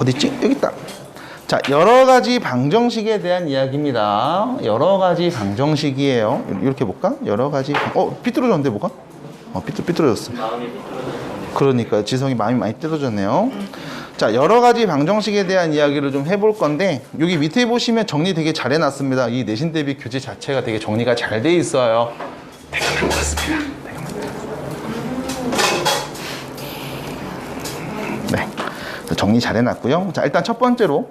어딨지? 여기 있다. 자, 여러 가지 방정식에 대한 이야기입니다. 여러 가지 방정식이에요. 이렇게 볼까? 여러 가지. 삐뚤어졌는데 뭐가? 삐뚤어졌어. 마음이 삐뚤어졌네. 그러니까 지성이 마음이 많이 삐뚤어졌네요. 자, 여러 가지 방정식에 대한 이야기를 좀 해볼 건데, 여기 밑에 보시면 정리 되게 잘 해놨습니다. 이 내신 대비 교재 자체가 되게 정리가 잘 돼 있어요. 내가 만들었습니다. 네. 정리 잘 해놨고요. 자, 일단 첫 번째로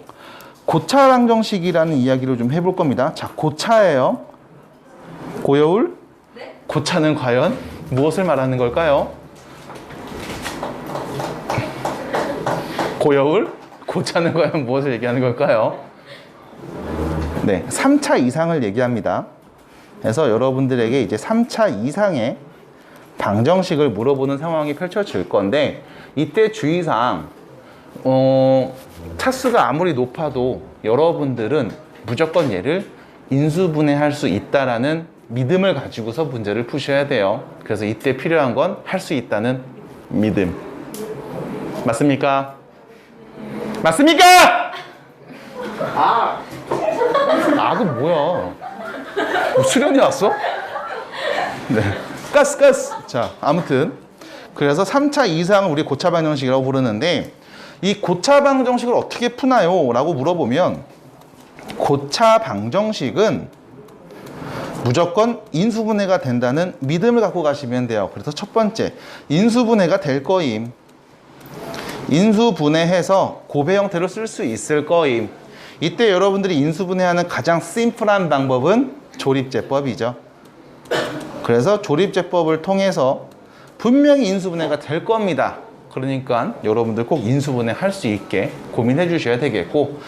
고차 방정식이라는 이야기를 좀 해볼 겁니다. 자, 고차예요. 고여울? 네? 고차는 과연 무엇을 말하는 걸까요? 고여울? 고차는 과연 무엇을 얘기하는 걸까요? 네, 3차 이상을 얘기합니다. 그래서 여러분들에게 이제 3차 이상의 방정식을 물어보는 상황이 펼쳐질 건데, 이때 주의사항, 차수가 아무리 높아도 여러분들은 무조건 얘를 인수분해할 수 있다라는 믿음을 가지고서 문제를 푸셔야 돼요. 그래서 이때 필요한 건 할 수 있다는 믿음. 맞습니까? 맞습니까? 그 뭐야? 뭐 수련이 왔어? 네. 가스. 자, 아무튼 그래서 3차 이상을 우리 고차 방정식이라고 부르는데, 이 고차 방정식을 어떻게 푸나요? 라고 물어보면, 고차 방정식은 무조건 인수분해가 된다는 믿음을 갖고 가시면 돼요. 그래서 첫 번째, 인수분해가 될 거임. 인수분해해서 곱의 형태로 쓸 수 있을 거임. 이때 여러분들이 인수분해하는 가장 심플한 방법은 조립제법이죠. 그래서 조립제법을 통해서 분명히 인수분해가 될 겁니다. 그러니까 여러분들 꼭 인수분해 할 수 있게 고민해 주셔야 되겠고,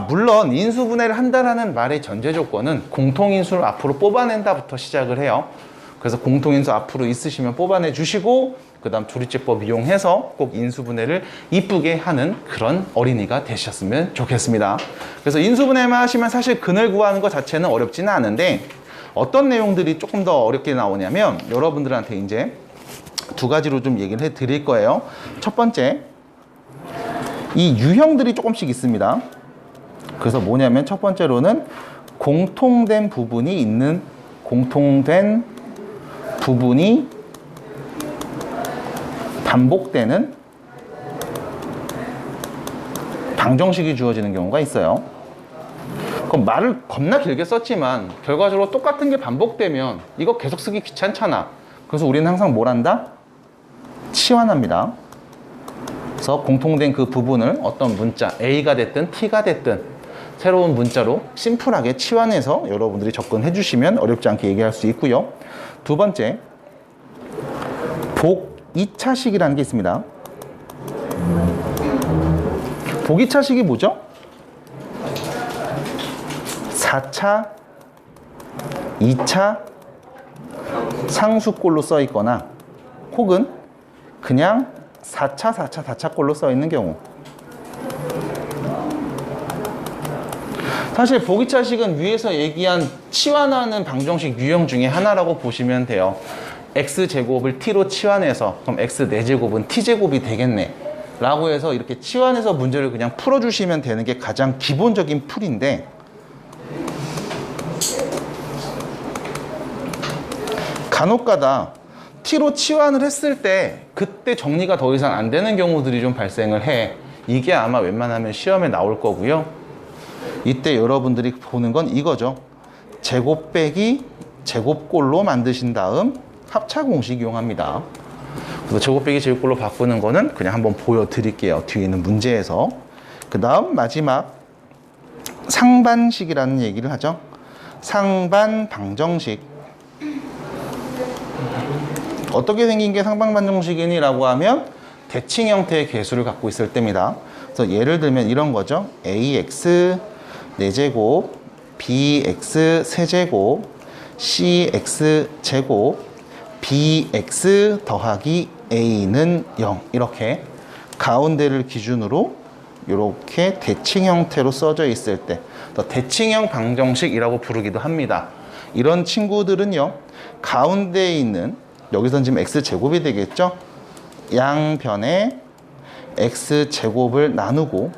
물론 인수분해를 한다라는 말의 전제 조건은 공통인수를 앞으로 뽑아낸다부터 시작을 해요. 그래서 공통인수 앞으로 있으시면 뽑아내 주시고, 그 다음 조립제법 이용해서 꼭 인수분해를 이쁘게 하는 그런 어린이가 되셨으면 좋겠습니다. 그래서 인수분해만 하시면 사실 근을 구하는 것 자체는 어렵지는 않은데, 어떤 내용들이 조금 더 어렵게 나오냐면, 여러분들한테 이제 두 가지로 좀 얘기를 해 드릴 거예요. 첫 번째, 이 유형들이 조금씩 있습니다. 그래서 뭐냐면, 첫 번째로는 공통된 부분이 반복되는 방정식이 주어지는 경우가 있어요. 그럼 말을 겁나 길게 썼지만 결과적으로 똑같은 게 반복되면 이거 계속 쓰기 귀찮잖아. 그래서 우리는 항상 뭘 한다? 치환합니다. 그래서 공통된 그 부분을 어떤 문자 A가 됐든 T가 됐든 새로운 문자로 심플하게 치환해서 여러분들이 접근해 주시면 어렵지 않게 얘기할 수 있고요. 두 번째, 복 2차식이라는 게 있습니다. 복 2차식이 뭐죠? 4차, 2차 상수꼴로 써 있거나, 혹은 그냥 4차꼴로 써 있는 경우. 사실 복 2차식은 위에서 얘기한 치환하는 방정식 유형 중에 하나라고 보시면 돼요. x제곱을 t로 치환해서 그럼 x 4제곱은 t제곱이 되겠네 라고 해서 이렇게 치환해서 문제를 그냥 풀어주시면 되는 게 가장 기본적인 풀인데, 간혹가다 t로 치환을 했을 때 그때 정리가 더 이상 안 되는 경우들이 좀 발생을 해. 이게 아마 웬만하면 시험에 나올 거고요. 이때 여러분들이 보는 건 이거죠. 제곱 빼기 제곱꼴로 만드신 다음 합차 공식 이용합니다. 그래서 제곱 빼기 제곱꼴로 바꾸는 거는 그냥 한번 보여드릴게요. 뒤에 있는 문제에서. 그 다음 마지막 상반식이라는 얘기를 하죠. 상반 방정식. 어떻게 생긴 게 상반 방정식이니? 라고 하면 대칭 형태의 계수를 갖고 있을 때입니다. 그래서 예를 들면 이런 거죠. ax 4제곱, bx 세제곱, cx 제곱, bx 더하기 a는 0. 이렇게 가운데를 기준으로 이렇게 대칭 형태로 써져 있을 때 대칭형 방정식이라고 부르기도 합니다. 이런 친구들은요, 가운데에 있는, 여기서는 지금 x제곱이 되겠죠? 양변에 x제곱을 나누고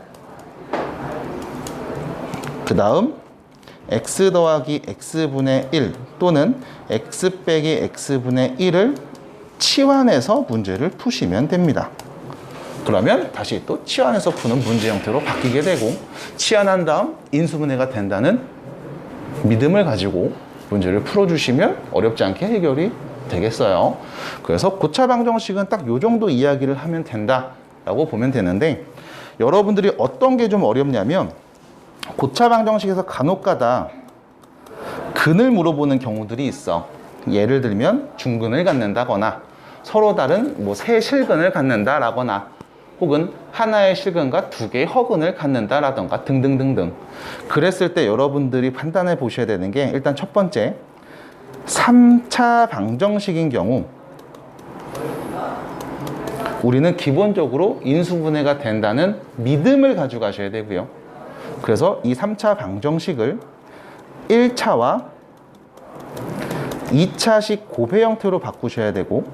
그 다음 x 더하기 x분의 1 또는 x 빼기 x분의 1을 치환해서 문제를 푸시면 됩니다. 그러면 다시 또 치환해서 푸는 문제 형태로 바뀌게 되고 치환한 다음 인수분해가 된다는 믿음을 가지고 문제를 풀어주시면 어렵지 않게 해결이 되겠어요. 그래서 고차 방정식은 딱 요 정도 이야기를 하면 된다라고 보면 되는데 여러분들이 어떤 게 좀 어렵냐면 고차 방정식에서 간혹가다 근을 물어보는 경우들이 있어. 예를 들면 중근을 갖는다거나 서로 다른 뭐 세 실근을 갖는다라거나 혹은 하나의 실근과 두 개의 허근을 갖는다라던가 등등등등. 그랬을 때 여러분들이 판단해 보셔야 되는 게 일단 첫 번째 3차 방정식인 경우 우리는 기본적으로 인수분해가 된다는 믿음을 가지고 가셔야 되고요. 그래서 이 3차 방정식을 1차와 2차식 곱해 형태로 바꾸셔야 되고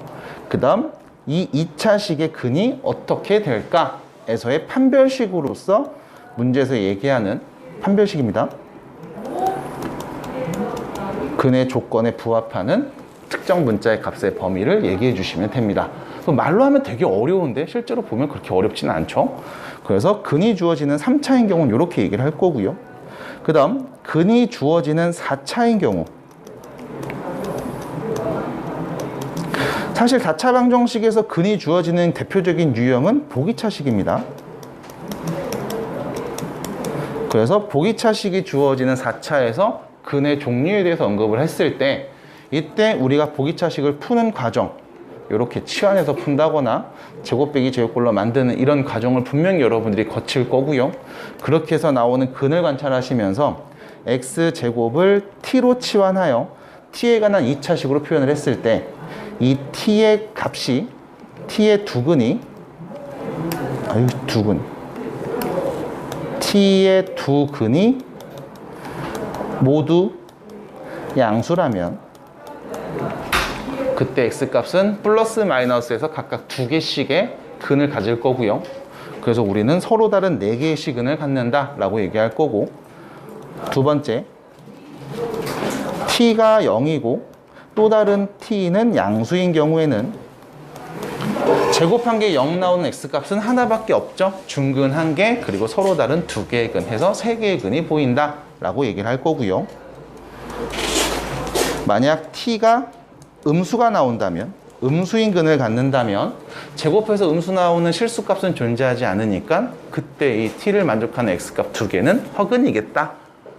그 다음 이 2차식의 근이 어떻게 될까에서의 판별식으로서 문제에서 얘기하는 판별식입니다. 근의 조건에 부합하는 특정 문자의 값의 범위를 얘기해 주시면 됩니다. 말로 하면 되게 어려운데 실제로 보면 그렇게 어렵지는 않죠. 그래서 근이 주어지는 3차인 경우는 이렇게 얘기를 할 거고요. 그 다음 근이 주어지는 4차인 경우 사실 4차 방정식에서 근이 주어지는 대표적인 유형은 보기차식입니다. 그래서 보기차식이 주어지는 4차에서 근의 종류에 대해서 언급을 했을 때 이때 우리가 보기차식을 푸는 과정 이렇게 치환해서 푼다거나 제곱 빼기 제곱꼴로 만드는 이런 과정을 분명히 여러분들이 거칠 거고요. 그렇게 해서 나오는 근을 관찰하시면서 x제곱을 t로 치환하여 t에 관한 2차식으로 표현을 했을 때 이 t의 값이 t의 두근이 t의 두 근이 모두 양수라면 그때 x값은 플러스 마이너스에서 각각 두 개씩의 근을 가질 거고요. 그래서 우리는 서로 다른 4개의 시근을 갖는다라고 얘기할 거고 두 번째 t가 0이고 또 다른 t는 양수인 경우에는 제곱한 게 0 나오는 x값은 하나밖에 없죠. 중근 1개 그리고 서로 다른 2개의 근 해서 3개의 근이 보인다 라고 얘기를 할 거고요. 만약 t가 음수가 나온다면 음수인 근을 갖는다면 제곱해서 음수 나오는 실수값은 존재하지 않으니까 그때 이 t를 만족하는 x값 2개는 허근이겠다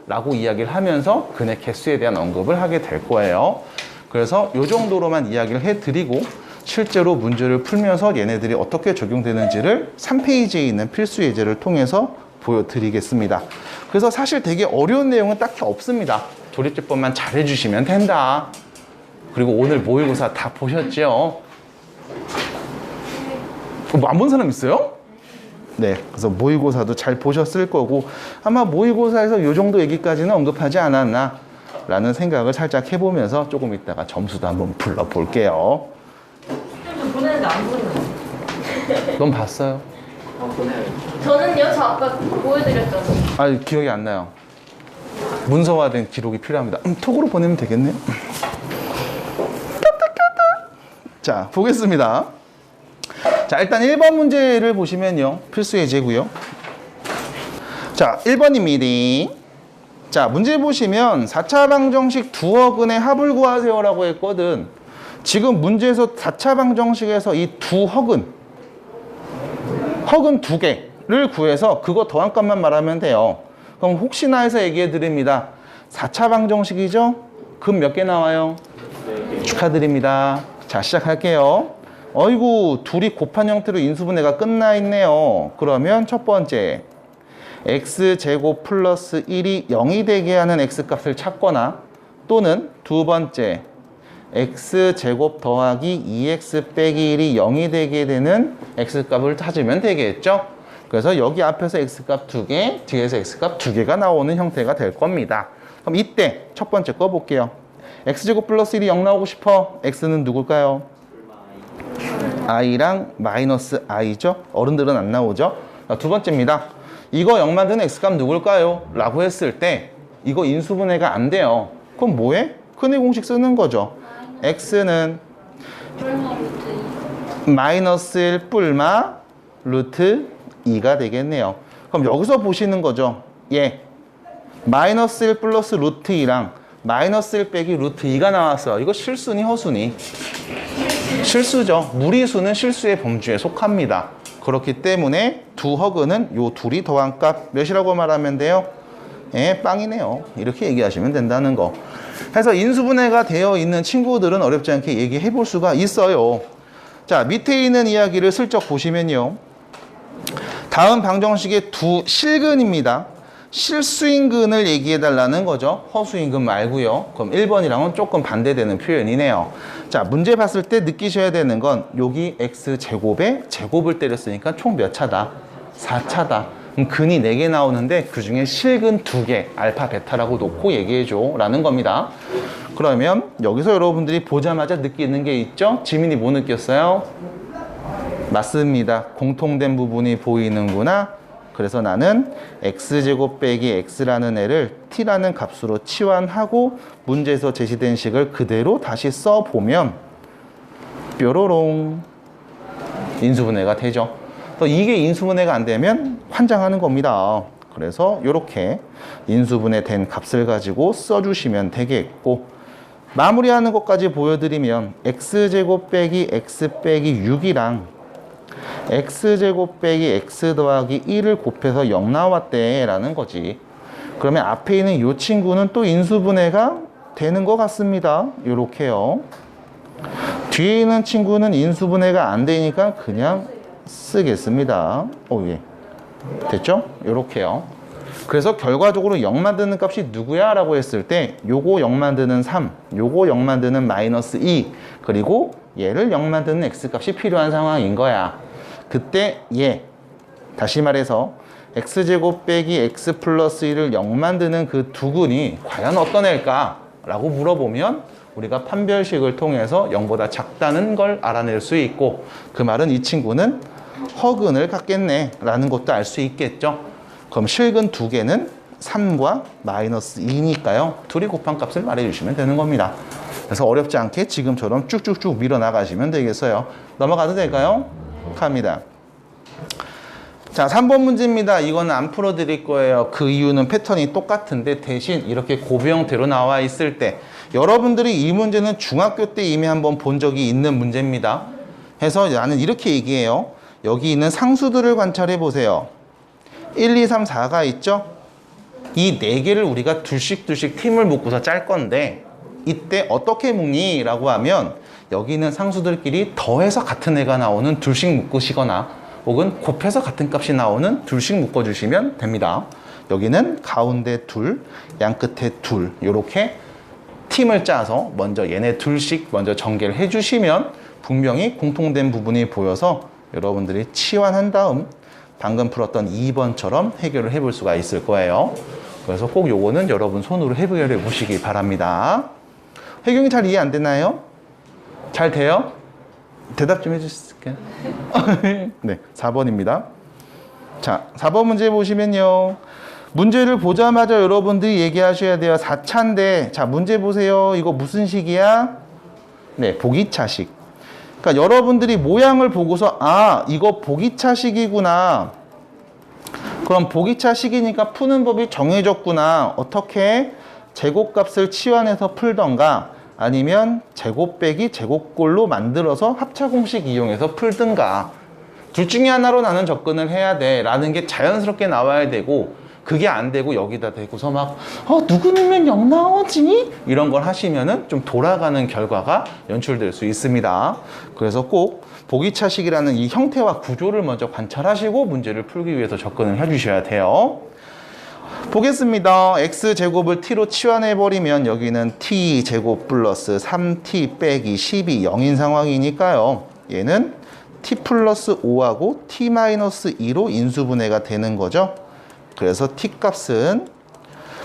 라고 이야기를 하면서 근의 개수에 대한 언급을 하게 될 거예요. 그래서 이 정도로만 이야기를 해드리고 실제로 문제를 풀면서 얘네들이 어떻게 적용되는지를 3페이지에 있는 필수 예제를 통해서 보여드리겠습니다. 그래서 사실 되게 어려운 내용은 딱히 없습니다. 조립제법만 잘 해주시면 된다. 그리고 오늘 모의고사 다 보셨죠? 뭐 안 본 사람 있어요? 네, 그래서 모의고사도 잘 보셨을 거고 아마 모의고사에서 이 정도 얘기까지는 언급하지 않았나 라는 생각을 살짝 해보면서 조금 이따가 점수도 한번 불러볼게요. 좀 보내는데 안 보여요. 넌 봤어요? 저는요, 저 아까 보여드렸잖아요. 아, 기억이 안 나요. 문서화된 기록이 필요합니다. 톡으로 보내면 되겠네요. 자, 보겠습니다. 자, 일단 1번 문제를 보시면요. 필수 예제고요. 자, 1번입니다. 자, 문제 보시면 4차 방정식 두허근의 합을 구하세요 라고 했거든. 지금 문제에서 4차 방정식에서 이 두 허근 2개를 구해서 그거 더한 값만 말하면 돼요. 그럼 혹시나 해서 얘기해 드립니다. 4차 방정식이죠? 근 몇 개 나와요? 축하드립니다. 자, 시작할게요. 어이구, 둘이 곱한 형태로 인수분해가 끝나 있네요. 그러면 첫 번째 x제곱 플러스 1이 0이 되게 하는 x값을 찾거나 또는 두 번째 x제곱 더하기 2x 빼기 1이 0이 되게 되는 x값을 찾으면 되겠죠. 그래서 여기 앞에서 x값 2개, 뒤에서 x값 2개가 나오는 형태가 될 겁니다. 그럼 이때 첫 번째 거 볼게요. x제곱 플러스 1이 0 나오고 싶어. x는 누굴까요? i랑 마이너스 i죠. 어른들은 안 나오죠. 자, 두 번째입니다. 이거 0 만드는 x값 누굴까요? 라고 했을 때 이거 인수분해가 안 돼요. 그럼 뭐해? 큰의 공식 쓰는 거죠. x는 뿔마 루트 마이너스 1 뿔마 루트 2가 되겠네요. 그럼 여기서 보시는 거죠. 예. 마이너스 1 플러스 루트 2랑 마이너스 1 빼기 루트 2가 나왔어요. 이거 실수니 허수니? 실수죠. 무리수는 실수의 범주에 속합니다. 그렇기 때문에 두 허근은 요 둘이 더한 값 몇이라고 말하면 돼요? 예, 빵이네요. 이렇게 얘기하시면 된다는 거. 그래서 인수분해가 되어 있는 친구들은 어렵지 않게 얘기해 볼 수가 있어요. 자, 밑에 있는 이야기를 슬쩍 보시면요. 다음 방정식의 두 실근입니다. 실수인근을 얘기해 달라는 거죠. 허수인근 말고요. 그럼 1번이랑은 조금 반대되는 표현이네요. 자, 문제 봤을 때 느끼셔야 되는 건 여기 x제곱에 제곱을 때렸으니까 총 몇 차다? 4차다. 그럼 근이 4개 나오는데 그중에 실근 2개, 알파, 베타라고 놓고 얘기해줘 라는 겁니다. 그러면 여기서 여러분들이 보자마자 느끼는 게 있죠? 지민이 뭐 느꼈어요? 맞습니다. 공통된 부분이 보이는구나. 그래서 나는 x제곱 빼기 x라는 애를 t라는 값으로 치환하고 문제에서 제시된 식을 그대로 다시 써보면 뾰로롱 인수분해가 되죠. 이게 인수분해가 안 되면 환장하는 겁니다. 그래서 이렇게 인수분해 된 값을 가지고 써주시면 되겠고, 마무리하는 것까지 보여드리면 x제곱 빼기 x 빼기 6이랑 x제곱 빼기 x 더하기 1을 곱해서 0 나왔대 라는 거지. 그러면 앞에 있는 이 친구는 또 인수분해가 되는 것 같습니다. 요렇게요. 뒤에 있는 친구는 인수분해가 안 되니까 그냥 쓰겠습니다. 오, 예. 됐죠? 요렇게요. 그래서 결과적으로 0 만드는 값이 누구야? 라고 했을 때 요거 0 만드는 3, 요거 0 만드는 마이너스 2, 그리고 얘를 0 만드는 x값이 필요한 상황인 거야. 그때 얘, 다시 말해서 x제곱 빼기 x 플러스 1을 0 만드는 그 두 근이 과연 어떤 애일까? 라고 물어보면 우리가 판별식을 통해서 0보다 작다는 걸 알아낼 수 있고, 그 말은 이 친구는 허근을 갖겠네 라는 것도 알 수 있겠죠. 그럼 실근 2개는 3과 마이너스 2니까요. 둘이 곱한 값을 말해주시면 되는 겁니다. 그래서 어렵지 않게 지금처럼 쭉쭉쭉 밀어나가시면 되겠어요. 넘어가도 될까요? 갑니다. 자, 3번 문제입니다. 이거는 안 풀어드릴 거예요. 그 이유는 패턴이 똑같은데 대신 이렇게 고비 형태로 나와 있을 때, 여러분들이 이 문제는 중학교 때 이미 한번 본 적이 있는 문제입니다. 해서 나는 이렇게 얘기해요. 여기 있는 상수들을 관찰해 보세요. 1, 2, 3, 4가 있죠? 이 4개를 우리가 둘씩 팀을 묶고서 짤 건데 이때 어떻게 묶니? 라고 하면 여기 있는 상수들끼리 더해서 같은 애가 나오는 둘씩 묶으시거나 혹은 곱해서 같은 값이 나오는 둘씩 묶어주시면 됩니다. 여기는 가운데 둘, 양끝에 둘, 이렇게 팀을 짜서 먼저 얘네 둘씩 먼저 전개를 해주시면 분명히 공통된 부분이 보여서 여러분들이 치환한 다음 방금 풀었던 2번처럼 해결을 해볼 수가 있을 거예요. 그래서 꼭 요거는 여러분 손으로 해결해 보시기 바랍니다. 해경이 잘 이해 안 되나요? 잘 돼요? 대답 좀 해주실게요. 네, 4번입니다. 자, 4번 문제 보시면요. 문제를 보자마자 여러분들이 얘기하셔야 돼요. 4차인데, 자, 문제 보세요. 이거 무슨 식이야? 네, 보기차식. 그러니까 여러분들이 모양을 보고서, 아, 이거 보기차식이구나. 그럼 보기차식이니까 푸는 법이 정해졌구나. 어떻게? 제곱값을 치환해서 풀던가, 아니면 제곱 빼기 제곱꼴로 만들어서 합차공식 이용해서 풀든가. 둘 중에 하나로 나는 접근을 해야 돼 라는 게 자연스럽게 나와야 되고, 그게 안 되고 여기다 대고서 막 누구 넣으면 0 나오지? 이런 걸 하시면은 좀 돌아가는 결과가 연출될 수 있습니다. 그래서 꼭 보기차식이라는 이 형태와 구조를 먼저 관찰하시고 문제를 풀기 위해서 접근을 해주셔야 돼요. 보겠습니다. x제곱을 t로 치환해버리면 여기는 t제곱 플러스 3t 빼기 10이 0인 상황이니까요. 얘는 t 플러스 5하고 t 마이너스 2로 인수분해가 되는 거죠. 그래서 t 값은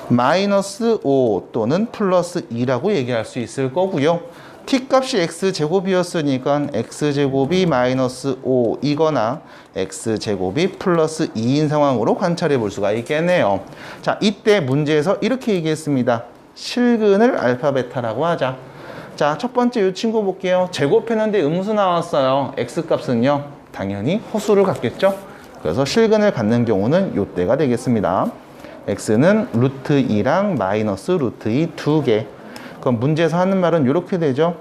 마이너스 5 또는 플러스 2라고 얘기할 수 있을 거고요. t값이 x제곱이었으니까 x제곱이 마이너스 5이거나 x제곱이 플러스 2인 상황으로 관찰해 볼 수가 있겠네요. 자, 이때 문제에서 이렇게 얘기했습니다. 실근을 알파 베타라고 하자. 자, 첫 번째 이 친구 볼게요. 제곱했는데 음수 나왔어요. x값은요, 당연히 허수를 갖겠죠. 그래서 실근을 갖는 경우는 이때가 되겠습니다. x는 루트 2랑 마이너스 루트 2 두 개. 그럼 문제에서 하는 말은 이렇게 되죠.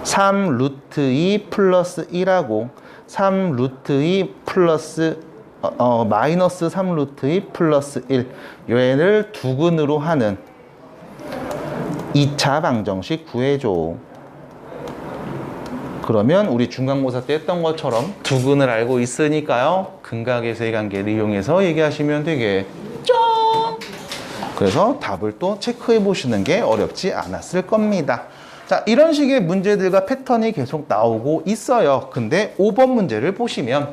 3 루트 2 플러스 1하고 3 루트 2 플러스 마이너스 3 루트 2 플러스 1 얘를 두근으로 하는 2차 방정식 구해줘. 그러면 우리 중간고사 때 했던 것처럼 두근을 알고 있으니까요. 근각의 세관계를 이용해서 얘기하시면 되겠죠. 그래서 답을 또 체크해 보시는 게 어렵지 않았을 겁니다. 자, 이런 식의 문제들과 패턴이 계속 나오고 있어요. 근데 5번 문제를 보시면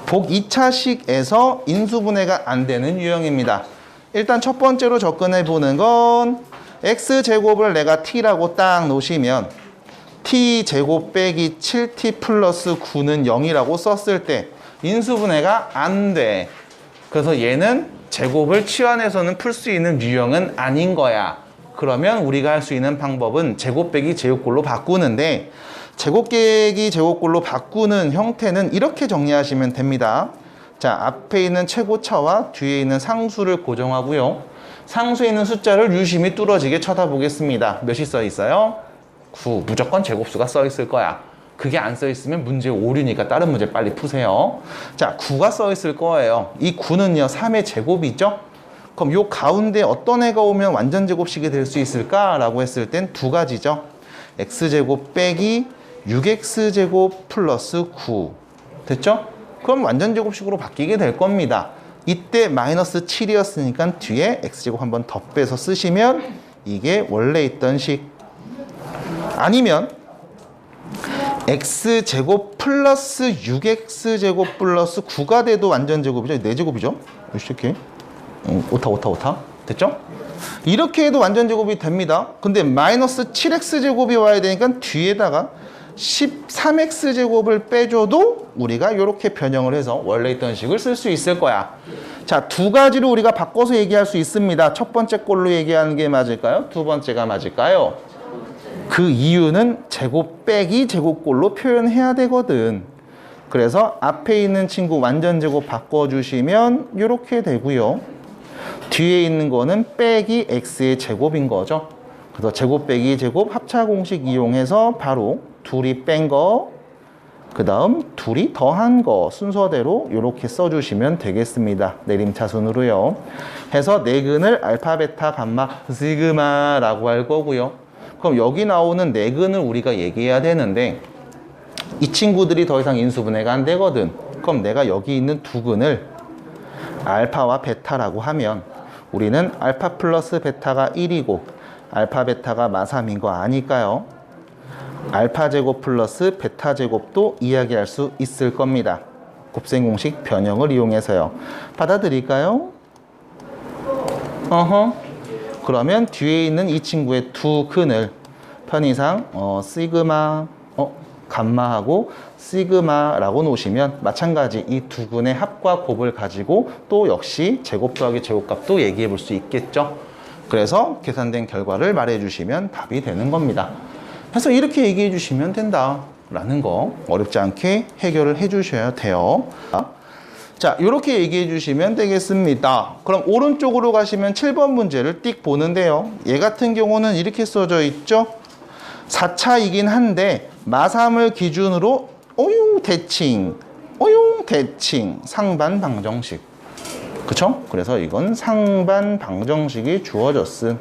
복 2차식에서 인수분해가 안 되는 유형입니다. 일단 첫 번째로 접근해 보는 건 x제곱을 내가 t라고 딱 놓으시면 t제곱 빼기 7t 플러스 9는 0이라고 썼을 때 인수분해가 안 돼. 그래서 얘는 제곱을 치환해서는 풀 수 있는 유형은 아닌 거야. 그러면 우리가 할 수 있는 방법은 제곱 빼기 제곱꼴로 바꾸는데, 제곱 빼기 제곱꼴로 바꾸는 형태는 이렇게 정리하시면 됩니다. 자, 앞에 있는 최고차와 뒤에 있는 상수를 고정하고요. 상수에 있는 숫자를 유심히 뚫어지게 쳐다보겠습니다. 몇이 써 있어요? 9. 무조건 제곱수가 써 있을 거야. 그게 안 써 있으면 문제 오류니까 다른 문제 빨리 푸세요. 자, 9가 써 있을 거예요. 이 9는요, 3의 제곱이죠? 그럼 요 가운데 어떤 애가 오면 완전 제곱식이 될 수 있을까라고 했을 땐 두 가지죠. x제곱 빼기 6x제곱 플러스 9. 됐죠? 그럼 완전 제곱식으로 바뀌게 될 겁니다. 이때 마이너스 7이었으니까 뒤에 x제곱 한번 더 빼서 쓰시면 이게 원래 있던 식. 아니면 x제곱 플러스 6x제곱 플러스 9가 돼도 완전 제곱이죠. 4제곱이죠. 이렇게 오타. 됐죠? 이렇게 해도 완전 제곱이 됩니다. 근데 마이너스 7x제곱이 와야 되니까 뒤에다가 13x제곱을 빼줘도 우리가 이렇게 변형을 해서 원래 있던 식을 쓸 수 있을 거야. 자, 두 가지로 우리가 바꿔서 얘기할 수 있습니다. 첫 번째 꼴로 얘기하는 게 맞을까요? 두 번째가 맞을까요? 그 이유는 제곱 빼기 제곱꼴로 표현해야 되거든. 그래서 앞에 있는 친구 완전 제곱 바꿔주시면 이렇게 되고요. 뒤에 있는 거는 빼기 x의 제곱인 거죠. 그래서 제곱 빼기 제곱 합차 공식 이용해서 바로 둘이 뺀 거, 그 다음 둘이 더한 거 순서대로 이렇게 써주시면 되겠습니다. 내림차순으로요. 해서 내근을 알파, 베타, 감마, 시그마라고 할 거고요. 그럼 여기 나오는 내근을 우리가 얘기해야 되는데 이 친구들이 더 이상 인수분해가 안 되거든. 그럼 내가 여기 있는 두 근을 알파와 베타라고 하면 우리는 알파 플러스 베타가 1이고 알파 베타가 마3인 거 아니까요. 알파 제곱 플러스 베타 제곱도 이야기할 수 있을 겁니다. 곱셈 공식 변형을 이용해서요. 받아들일까요? 그러면 뒤에 있는 이 친구의 두 근을 편의상 시그마 감마하고 시그마라고 놓으시면 마찬가지 이 두 근의 합과 곱을 가지고 또 역시 제곱 더하기 제곱값도 얘기해 볼 수 있겠죠. 그래서 계산된 결과를 말해 주시면 답이 되는 겁니다. 그래서 이렇게 얘기해 주시면 된다라는 거 어렵지 않게 해결을 해 주셔야 돼요. 자, 이렇게 얘기해 주시면 되겠습니다. 그럼 오른쪽으로 가시면 7번 문제를 띡 보는데요. 얘 같은 경우는 이렇게 써져 있죠. 4차이긴 한데 마3을 기준으로 대칭 상반 방정식. 그쵸? 그래서 이건 상반 방정식이 주어졌음.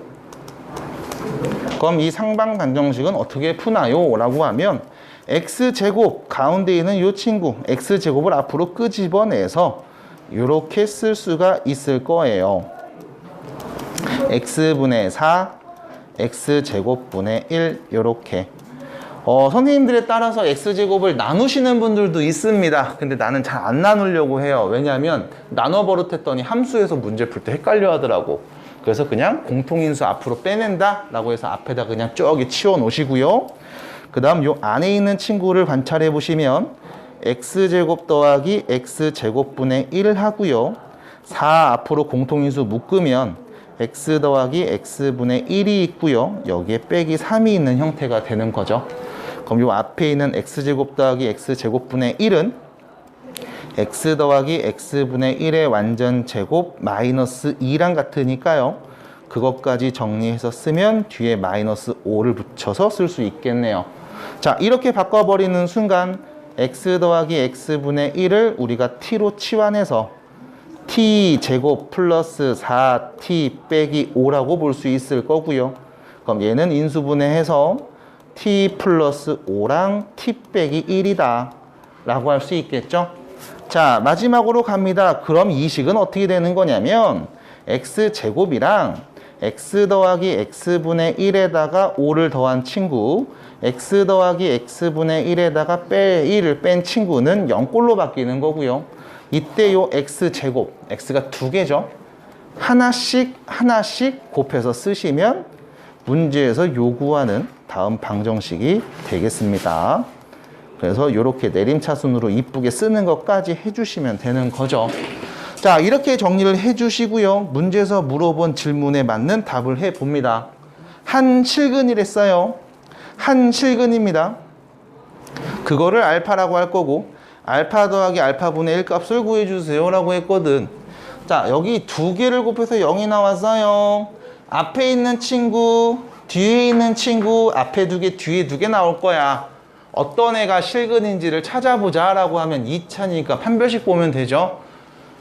그럼 이 상반 방정식은 어떻게 푸나요? 라고 하면 x제곱 가운데 있는 이 친구 x제곱을 앞으로 끄집어내서 이렇게 쓸 수가 있을 거예요. x분의 4 x제곱분의 1 이렇게 선생님들에 따라서 x제곱을 나누시는 분들도 있습니다. 근데 나는 잘 안 나누려고 해요. 왜냐하면 나눠 버릇했더니 함수에서 문제 풀 때 헷갈려 하더라고. 그래서 그냥 공통인수 앞으로 빼낸다 라고 해서 앞에다 그냥 저기 치워 놓으시고요. 그 다음 요 안에 있는 친구를 관찰해 보시면 x제곱 더하기 x제곱분의 1 하고요. 4 앞으로 공통인수 묶으면 x 더하기 x분의 1이 있고요. 여기에 빼기 3이 있는 형태가 되는 거죠. 그럼 요 앞에 있는 x제곱 더하기 x제곱분의 1은 x 더하기 x분의 1의 완전 제곱 마이너스 2랑 같으니까요. 그것까지 정리해서 쓰면 뒤에 마이너스 5를 붙여서 쓸 수 있겠네요. 자, 이렇게 바꿔버리는 순간 x 더하기 x분의 1을 우리가 t로 치환해서 t제곱 플러스 4t 빼기 5라고 볼 수 있을 거고요. 그럼 얘는 인수분해해서 t 플러스 5랑 t 빼기 1이다 라고 할 수 있겠죠. 자, 마지막으로 갑니다. 그럼 이 식은 어떻게 되는 거냐면 x제곱이랑 x 더하기 x분의 1에다가 5를 더한 친구, x 더하기 x분의 1에다가 1을 뺀 친구는 0꼴로 바뀌는 거고요. 이때 요 x제곱, x가 두 개죠. 하나씩 곱해서 쓰시면 문제에서 요구하는 다음 방정식이 되겠습니다. 그래서 이렇게 내림차순으로 이쁘게 쓰는 것까지 해주시면 되는 거죠. 자, 이렇게 정리를 해주시고요. 문제에서 물어본 질문에 맞는 답을 해봅니다. 한 실근이랬어요. 한 실근입니다. 그거를 알파라고 할 거고 알파 더하기 알파분의 1 값을 구해주세요 라고 했거든. 자, 여기 두 개를 곱해서 0이 나왔어요. 앞에 있는 친구, 뒤에 있는 친구, 앞에 두 개, 뒤에 두 개 나올 거야. 어떤 애가 실근인지를 찾아보자 라고 하면 2차니까 판별식 보면 되죠.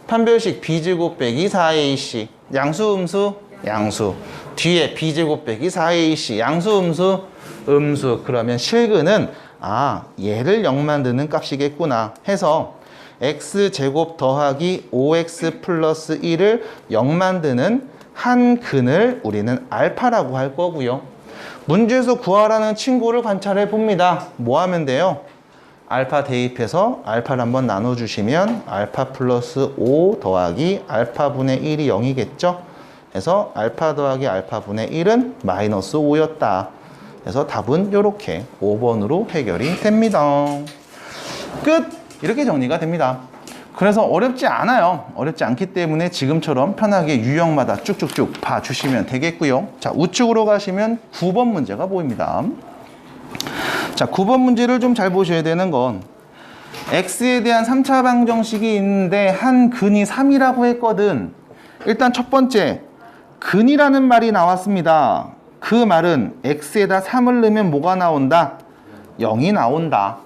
판별식 b제곱 빼기 4ac 양수 음수? 양수. 뒤에 b제곱 빼기 4ac 양수 음수? 음수. 그러면 실근은 얘를 0 만드는 값이겠구나 해서 x제곱 더하기 5x 플러스 1을 0 만드는 한 근을 우리는 알파라고 할 거고요. 문제에서 구하라는 친구를 관찰해 봅니다. 뭐 하면 돼요? 알파 대입해서 알파를 한번 나눠주시면 알파 플러스 5 더하기 알파분의 1이 0이겠죠? 그래서 알파 더하기 알파분의 1은 마이너스 5였다. 그래서 답은 이렇게 5번으로 해결이 됩니다. 끝! 이렇게 정리가 됩니다. 그래서 어렵지 않아요. 어렵지 않기 때문에 지금처럼 편하게 유형마다 쭉쭉쭉 봐주시면 되겠고요. 자, 우측으로 가시면 9번 문제가 보입니다. 자, 9번 문제를 좀 잘 보셔야 되는 건 x에 대한 3차 방정식이 있는데 한 근이 3이라고 했거든. 일단 첫 번째, 근이라는 말이 나왔습니다. 그 말은 x에다 3을 넣으면 뭐가 나온다? 0이 나온다.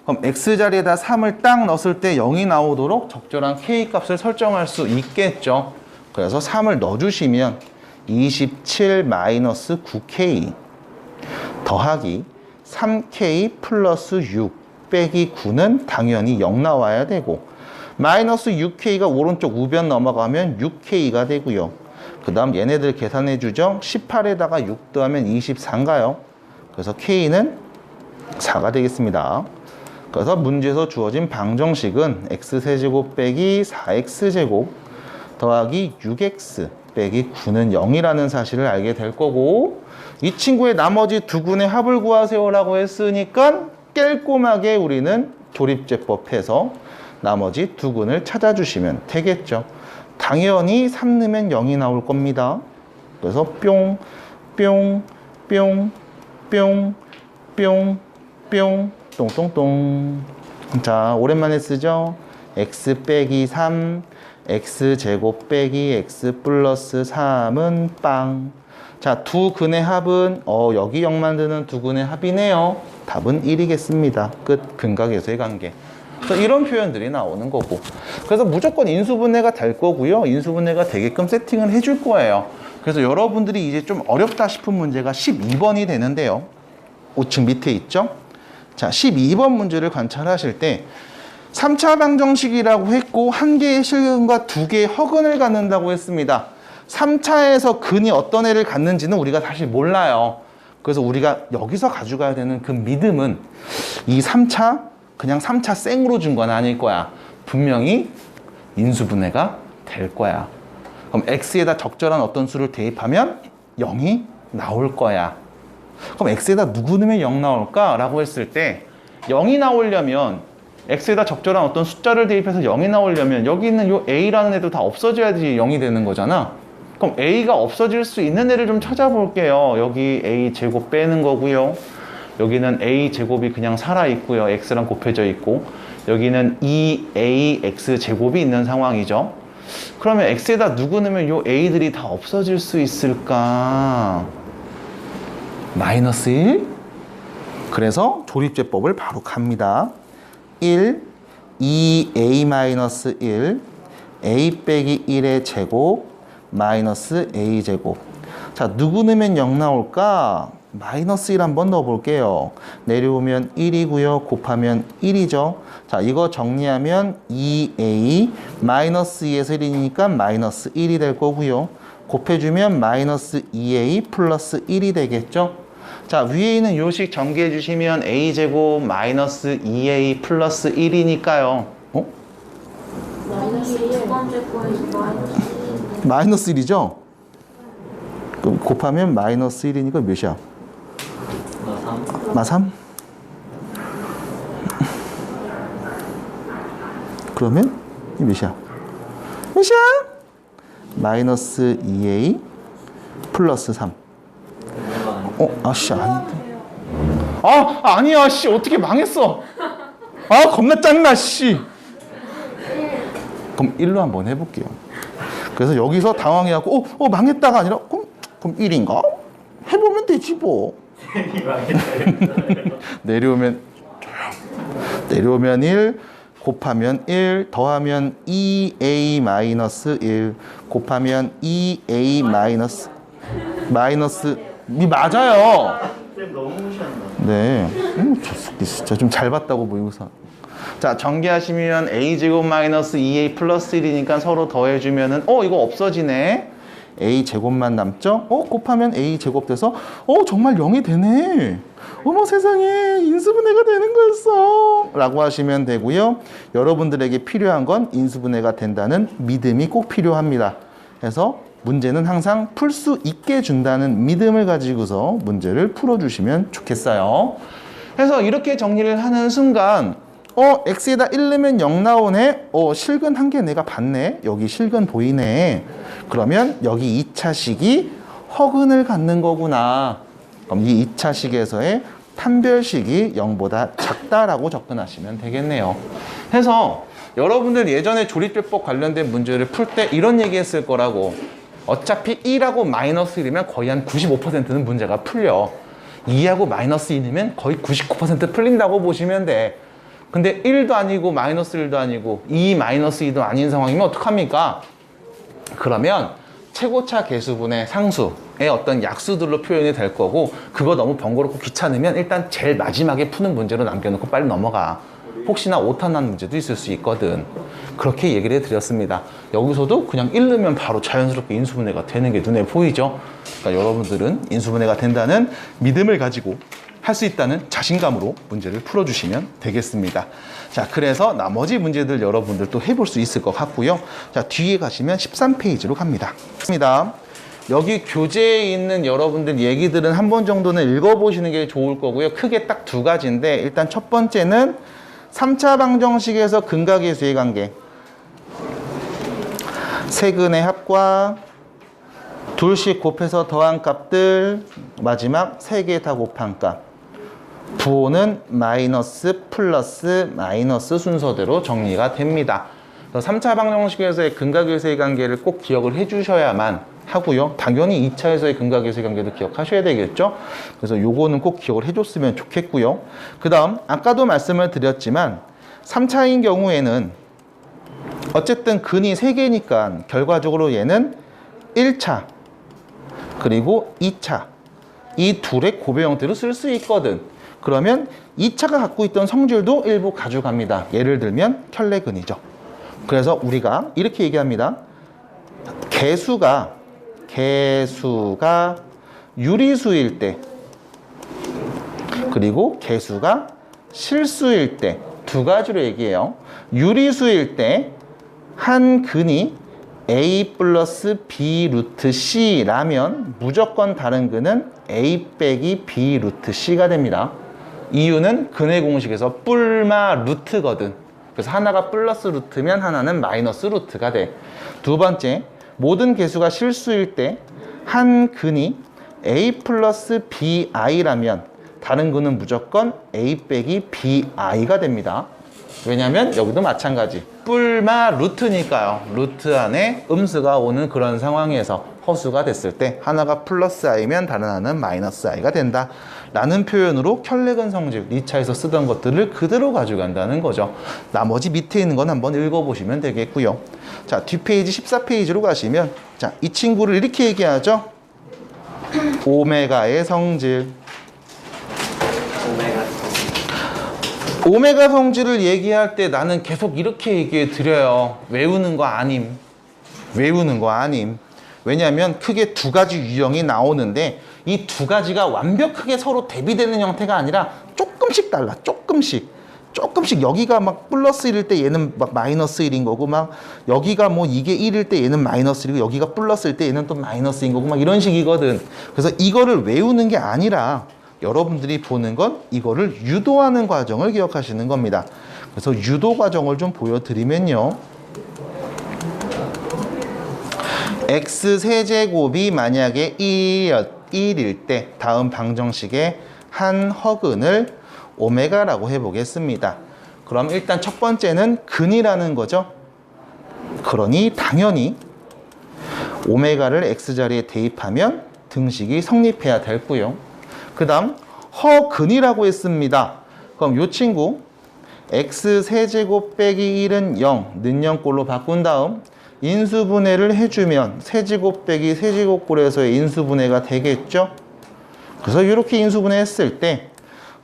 그럼 x자리에다 3을 딱 넣었을 때 0이 나오도록 적절한 k값을 설정할 수 있겠죠. 그래서 3을 넣어주시면 27-9k 더하기 3k 플러스 6 빼기 9는 당연히 0 나와야 되고 마이너스 6k가 오른쪽 우변 넘어가면 6k가 되고요. 그 다음 얘네들 계산해 주죠. 18에다가 6 더하면 24인가요? 그래서 k는 4가 되겠습니다. 그래서 문제에서 주어진 방정식은 x세제곱 빼기 4x제곱 더하기 6x 빼기 9는 0이라는 사실을 알게 될 거고 이 친구의 나머지 두 근의 합을 구하세요 라고 했으니까 꼼꼼하게 우리는 조립제법해서 나머지 두 근을 찾아주시면 되겠죠. 당연히 3 넣으면 0이 나올 겁니다. 그래서 뿅, 뿅, 뿅, 뿅, 뿅, 뿅, 똥똥똥. 자, 오랜만에 쓰죠. x 빼기 3, x제곱 빼기 x 플러스 3은 빵. 자, 두 근의 합은 여기 0 만드는 두 근의 합이네요. 답은 1이겠습니다. 끝. 근각에서의 관계. 그래서 이런 표현들이 나오는 거고. 그래서 무조건 인수분해가 될 거고요. 인수분해가 되게끔 세팅을 해줄 거예요. 그래서 여러분들이 이제 좀 어렵다 싶은 문제가 12번이 되는데요. 우측 밑에 있죠. 자, 12번 문제를 관찰하실 때 3차 방정식이라고 했고 한 개의 실근과 두 개의 허근을 갖는다고 했습니다. 3차에서 근이 어떤 애를 갖는지는 우리가 사실 몰라요. 그래서 우리가 여기서 가져가야 되는 그 믿음은 이 3차 그냥 3차 생으로 준 건 아닐 거야. 분명히 인수분해가 될 거야. 그럼 x에다 적절한 어떤 수를 대입하면 0이 나올 거야. 그럼 x에다 누구 넣으면 0 나올까? 라고 했을 때 0이 나오려면 x에다 적절한 어떤 숫자를 대입해서 0이 나오려면 여기 있는 요 a라는 애도 다 없어져야지 0이 되는 거잖아. 그럼 a가 없어질 수 있는 애를 좀 찾아볼게요. 여기 a 제곱 빼는 거고요. 여기는 a 제곱이 그냥 살아있고요. x랑 곱해져 있고 여기는 2ax 제곱이 있는 상황이죠. 그러면 x에다 누구 넣으면 요 a들이 다 없어질 수 있을까? 마이너스 1? 그래서 조립제법을 바로 갑니다. 1, 2a-1, a 빼기 1의 제곱, 마이너스 a 제곱. 자, 누구 넣으면 0 나올까? 마이너스 1 한번 넣어볼게요. 내려오면 1이고요. 곱하면 1이죠. 자, 이거 정리하면 2a 마이너스 2에서 1이니까 마이너스 1이 될 거고요. 곱해주면 마이너스 2a 플러스 1이 되겠죠. 자, 위에 있는 요식 전개해 주시면 a제곱 마이너스 2a 플러스 1이니까요. 어? 마이너스 1. 두 번째 거에서 마이너스 1인데. 마이너스 1이죠? 그럼 곱하면 마이너스 1이니까 몇이야? 마 3? 그러면 이 몇이야? 몇이야? 마이너스 2a 플러스 3. 아씨, 아닌데. 아니야, 씨. 어떻게 망했어? 겁나 짱나, 씨. 그럼 1로 한번 해볼게요. 그래서 여기서 당황해갖고, 망했다가 아니라, 그럼 1인가? 해보면 되지, 뭐. 내려오면 1, 곱하면 1, 더하면 2a-1, 곱하면 2a 마이너스 맞아요. 너무 무시한다. 네. 저 새끼 진짜 좀 잘 봤다고 보이고서. 자, 전개하시면 a제곱 마이너스 2a 플러스 1이니까 서로 더해주면은 이거 없어지네. a 제곱만 남죠? 곱하면 a 제곱 돼서 정말 0이 되네. 어머 세상에, 인수분해가 되는 거였어 라고 하시면 되고요. 여러분들에게 필요한 건 인수분해가 된다는 믿음이 꼭 필요합니다. 그래서 문제는 항상 풀 수 있게 준다는 믿음을 가지고서 문제를 풀어주시면 좋겠어요. 그래서 이렇게 정리를 하는 순간 x에다 1 넣으면 0 나오네. 실근 한 개 내가 봤네. 여기 실근 보이네. 그러면 여기 2차식이 허근을 갖는 거구나. 그럼 이 2차식에서의 판별식이 0보다 작다라고 접근하시면 되겠네요. 그래서 여러분들 예전에 조립제법 관련된 문제를 풀 때 이런 얘기 했을 거라고. 어차피 1하고 마이너스 1이면 거의 한 95%는 문제가 풀려. 2하고 마이너스 2이면 거의 99% 풀린다고 보시면 돼. 근데 1도 아니고 마이너스 1도 아니고 2 마이너스 2도 아닌 상황이면 어떡합니까? 그러면 최고차 계수분의 상수의 어떤 약수들로 표현이 될 거고, 그거 너무 번거롭고 귀찮으면 일단 제일 마지막에 푸는 문제로 남겨놓고 빨리 넘어가. 혹시나 오타 난 문제도 있을 수 있거든. 그렇게 얘기를 해드렸습니다. 여기서도 그냥 1 넣으면 바로 자연스럽게 인수분해가 되는 게 눈에 보이죠. 그러니까 여러분들은 인수분해가 된다는 믿음을 가지고 할 수 있다는 자신감으로 문제를 풀어주시면 되겠습니다. 자, 그래서 나머지 문제들 여러분들 또 해볼 수 있을 것 같고요. 자, 뒤에 가시면 13페이지로 갑니다. 여기 교재에 있는 여러분들 얘기들은 한 번 정도는 읽어보시는 게 좋을 거고요. 크게 딱 두 가지인데, 일단 첫 번째는 3차 방정식에서 근각계수의 관계. 세근의 합과 둘씩 곱해서 더한 값들, 마지막 세 개 다 곱한 값. 부호는 마이너스, 플러스, 마이너스 순서대로 정리가 됩니다. 3차 방정식에서의 근각계수의 관계를 꼭 기억을 해주셔야만 하고요. 당연히 2차에서의 근각계수의 관계도 기억하셔야 되겠죠. 그래서 요거는 꼭 기억을 해줬으면 좋겠고요. 그 다음 아까도 말씀을 드렸지만 3차인 경우에는 어쨌든 근이 3개니까 결과적으로 얘는 1차 그리고 2차 이 둘의 고배 형태로 쓸 수 있거든. 그러면 2차가 갖고 있던 성질도 일부 가져갑니다. 예를 들면 켤레근이죠. 그래서 우리가 이렇게 얘기합니다. 개수가 유리수일 때 그리고 개수가 실수일 때 두 가지로 얘기해요. 유리수일 때 한 근이 a 플러스 b 루트 c라면 무조건 다른 근은 a 빼기 b 루트 c가 됩니다. 이유는 근의 공식에서 뿔마 루트거든. 그래서 하나가 플러스 루트면 하나는 마이너스 루트가 돼. 두 번째, 모든 개수가 실수일 때 한 근이 a 플러스 bi라면 다른 근은 무조건 a 빼기 bi가 됩니다. 왜냐면 여기도 마찬가지. 뿔마 루트니까요. 루트 안에 음수가 오는 그런 상황에서 허수가 됐을 때 하나가 플러스 i면 다른 하나는 마이너스 i가 된다 라는 표현으로 켤레근 성질 2차에서 쓰던 것들을 그대로 가져간다는 거죠. 나머지 밑에 있는 건 한번 읽어보시면 되겠고요. 자, 뒷페이지 14페이지로 가시면 자, 이 친구를 이렇게 얘기하죠. 오메가의 성질. 오메가 성질을 얘기할 때 나는 계속 이렇게 얘기해 드려요. 외우는 거 아님. 외우는 거 아님. 왜냐하면 크게 두 가지 유형이 나오는데 이 두 가지가 완벽하게 서로 대비되는 형태가 아니라 조금씩 달라. 조금씩 여기가 막 플러스 1일 때 얘는 막 마이너스 1인 거고 막 여기가 뭐 이게 1일 때 얘는 마이너스 1이고 여기가 플러스일 때 얘는 또 마이너스인 거고 막 이런 식이거든. 그래서 이거를 외우는 게 아니라 여러분들이 보는 건 이거를 유도하는 과정을 기억하시는 겁니다. 그래서 유도 과정을 좀 보여드리면요. x세제곱이 만약에 1일 때 다음 방정식의 한 허근을 오메가라고 해보겠습니다. 그럼 일단 첫 번째는 근이라는 거죠. 그러니 당연히 오메가를 x자리에 대입하면 등식이 성립해야 되고요. 그 다음 허근이라고 했습니다. 그럼 이 친구 x세제곱 빼기 1은 0, 는영꼴로 바꾼 다음 인수분해를 해주면 세제곱 빼기 세제곱꼴에서의 인수분해가 되겠죠. 그래서 이렇게 인수분해 했을 때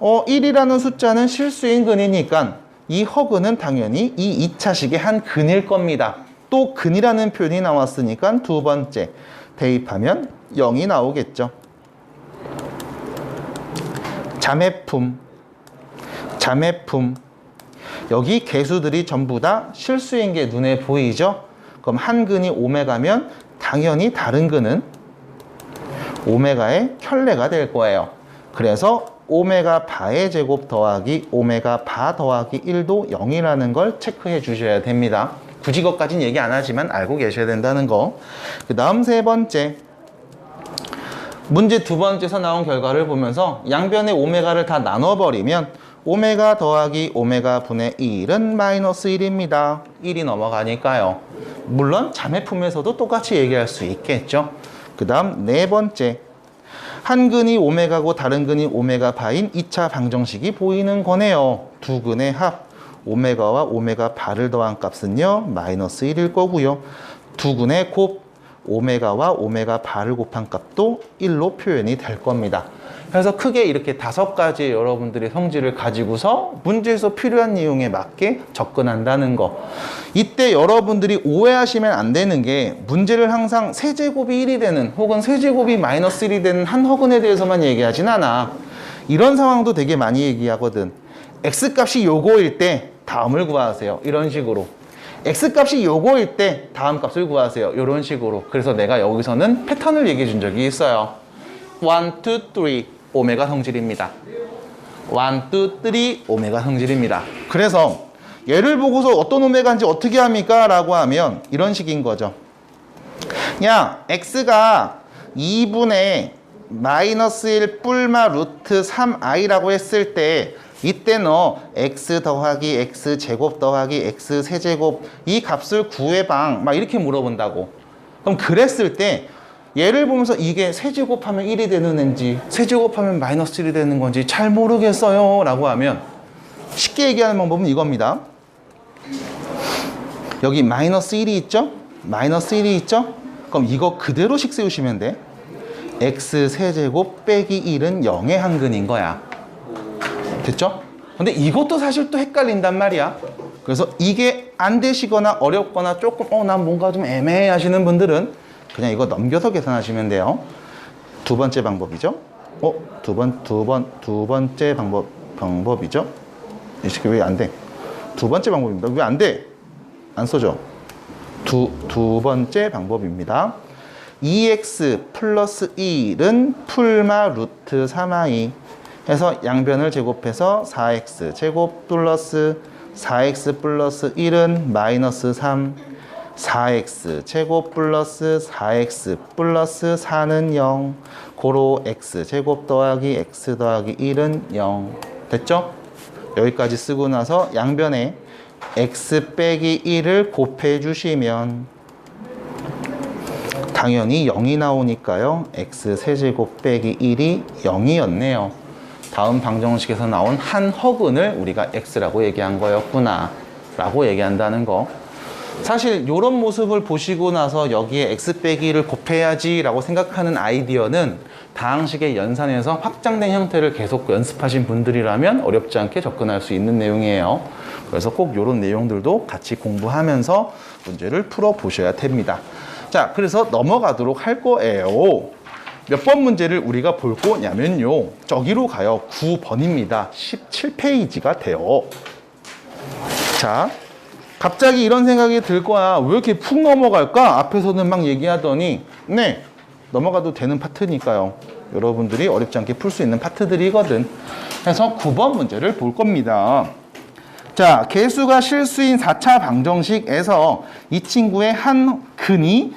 1이라는 숫자는 실수인 근이니까 이 허근은 당연히 이 2차식의 한 근일 겁니다. 또 근이라는 표현이 나왔으니까 두 번째 대입하면 0이 나오겠죠. 자매품. 여기 개수들이 전부 다 실수인 게 눈에 보이죠? 그럼 한 근이 오메가면 당연히 다른 근은 오메가의 켤레가 될 거예요. 그래서 오메가 바의 제곱 더하기 오메가 바 더하기 1도 0이라는 걸 체크해 주셔야 됩니다. 굳이 그것까지는 얘기 안 하지만 알고 계셔야 된다는 거. 그 다음 세 번째. 문제 두 번째에서 나온 결과를 보면서 양변의 오메가를 다 나눠버리면 오메가 더하기 오메가 분의 1은 마이너스 1입니다. 1이 넘어가니까요. 물론 자매품에서도 똑같이 얘기할 수 있겠죠. 그 다음 네 번째. 한 근이 오메가고 다른 근이 오메가 바인 2차 방정식이 보이는 거네요. 두 근의 합. 오메가와 오메가 바를 더한 값은요. 마이너스 1일 거고요. 두 근의 곱. 오메가와 오메가 바를 곱한 값도 1로 표현이 될 겁니다. 그래서 크게 이렇게 5가지의 여러분들의 성질을 가지고서 문제에서 필요한 내용에 맞게 접근한다는 거. 이때 여러분들이 오해하시면 안 되는 게 문제를 항상 세제곱이 1이 되는 혹은 세제곱이 마이너스 1이 되는 한 허근에 대해서만 얘기하진 않아. 이런 상황도 되게 많이 얘기하거든. x값이 요거일 때 다음을 구하세요. 이런 식으로. x값이 요거일 때 다음 값을 구하세요. 이런 식으로. 그래서 내가 여기서는 패턴을 얘기해 준 적이 있어요. 1, 2, 3 오메가 성질입니다. 1, 2, 3 오메가 성질입니다. 그래서 얘를 보고서 어떤 오메가인지 어떻게 합니까? 라고 하면 이런 식인 거죠. 야, x가 2분의 마이너스 1 뿔마 루트 3i라고 했을 때 이때 너 x 더하기 x 제곱 더하기 x 세제곱 이 값을 구해봐 막 이렇게 물어본다고. 그럼 그랬을 때 얘를 보면서 이게 세제곱하면 1이 되는 앤지 세제곱하면 마이너스 1이 되는 건지 잘 모르겠어요 라고 하면 쉽게 얘기하는 방법은 이겁니다. 여기 마이너스 1이 있죠? 마이너스 1이 있죠? 그럼 이거 그대로씩 세우시면 돼. x 세제곱 빼기 1은 0의 한근인 거야. 됐죠? 근데 이것도 사실 또 헷갈린단 말이야. 그래서 이게 안 되시거나 어렵거나 조금 난 뭔가 좀 애매해 하시는 분들은 그냥 이거 넘겨서 계산하시면 돼요. 두 번째 방법이죠. 두 번째 방법이죠. 이 새끼 왜 안 돼? 두 번째 방법입니다. 왜 안 돼? 안 써져. 두 번째 방법입니다. 2x 플러스 1은 풀마 루트 3i 해서 양변을 제곱해서 4x 제곱 플러스 4x 플러스 1은 마이너스 3, 4x 제곱 플러스 4x 플러스 4는 0, 고로 x 제곱 더하기 x 더하기 1은 0. 됐죠? 여기까지 쓰고 나서 양변에 x 빼기 1을 곱해 주시면 당연히 0이 나오니까요. x 세제곱 빼기 1이 0이었네요. 다음 방정식에서 나온 한 허근을 우리가 x라고 얘기한 거였구나 라고 얘기한다는 거. 사실 이런 모습을 보시고 나서 여기에 x 빼기 1을 곱해야지 라고 생각하는 아이디어는 다항식의 연산에서 확장된 형태를 계속 연습하신 분들이라면 어렵지 않게 접근할 수 있는 내용이에요. 그래서 꼭 이런 내용들도 같이 공부하면서 문제를 풀어 보셔야 됩니다. 자, 그래서 넘어가도록 할 거예요. 몇 번 문제를 우리가 볼 거냐면요. 저기로 가요. 9번입니다. 17페이지가 돼요. 자, 갑자기 이런 생각이 들 거야. 왜 이렇게 푹 넘어갈까? 앞에서는 막 얘기하더니 네, 넘어가도 되는 파트니까요. 여러분들이 어렵지 않게 풀 수 있는 파트들이거든. 그래서 9번 문제를 볼 겁니다. 자, 개수가 실수인 4차 방정식에서 이 친구의 한 근이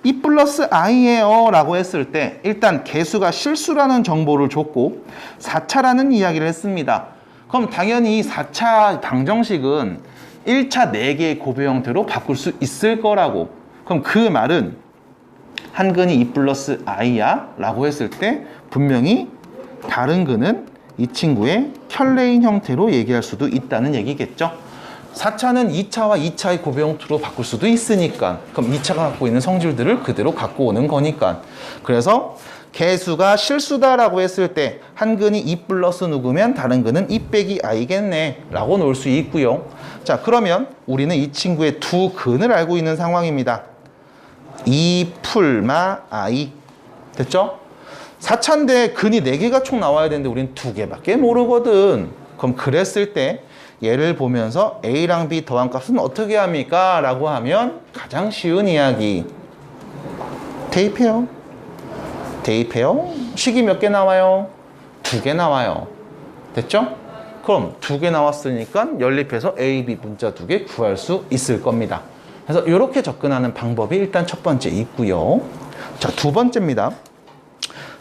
E 플러스 I예요 라고 했을 때 일단 개수가 실수라는 정보를 줬고 4차라는 이야기를 했습니다. 그럼 당연히 4차 방정식은 1차 4개의 고배 형태로 바꿀 수 있을 거라고. 그럼 그 말은 한 근이 E 플러스 I야 라고 했을 때 분명히 다른 근은 이 친구의 켤레인 형태로 얘기할 수도 있다는 얘기겠죠. 4차는 2차와 2차의 고배 형태로 바꿀 수도 있으니까 그럼 2차가 갖고 있는 성질들을 그대로 갖고 오는 거니까. 그래서 개수가 실수다라고 했을 때 한 근이 2 플러스 누구면 다른 근은 2 빼기 i겠네 라고 놓을 수 있고요. 자, 그러면 우리는 이 친구의 두 근을 알고 있는 상황입니다. 2 풀마 i 됐죠? 4차인데 근이 4개가 총 나와야 되는데 우린 2개밖에 모르거든. 그럼 그랬을 때 얘를 보면서 A랑 B 더한 값은 어떻게 합니까? 라고 하면 가장 쉬운 이야기. 대입해요. 대입해요. 식이 몇 개 나와요? 2개 나와요. 됐죠? 그럼 2개 나왔으니까 연립해서 A, B 문자 2개 구할 수 있을 겁니다. 그래서 이렇게 접근하는 방법이 일단 첫 번째 있고요. 자, 두 번째입니다.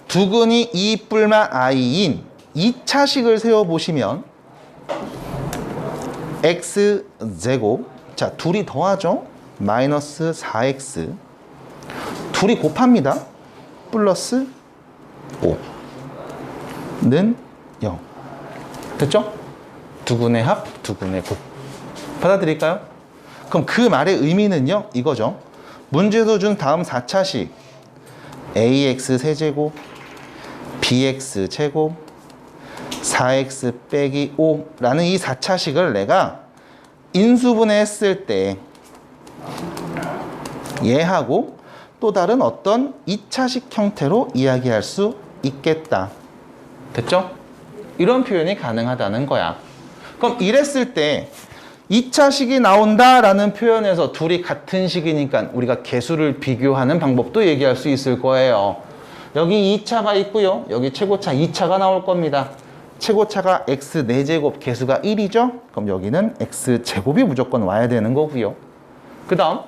두 근이 2 뿔마 i인 2차식을 세워보시면 x제곱, 자, 둘이 더하죠? 마이너스 4x, 둘이 곱합니다. 플러스 5는 0. 됐죠? 두 근의 합, 두 근의 곱. 받아들일까요? 그럼 그 말의 의미는요, 이거죠. 문제에서 준 다음 4차식 ax 세제곱, bx 제곱, 4x 빼기 5라는 이 4차식을 내가 인수분해했을 때 얘하고 또 다른 어떤 2차식 형태로 이야기할 수 있겠다. 됐죠? 이런 표현이 가능하다는 거야. 그럼 이랬을 때 2차식이 나온다라는 표현에서 둘이 같은 식이니까 우리가 개수를 비교하는 방법도 얘기할 수 있을 거예요. 여기 2차가 있고요. 여기 최고차 2차가 나올 겁니다. 최고차가 x 4제곱 개수가 1이죠? 그럼 여기는 x 제곱이 무조건 와야 되는 거고요. 그 다음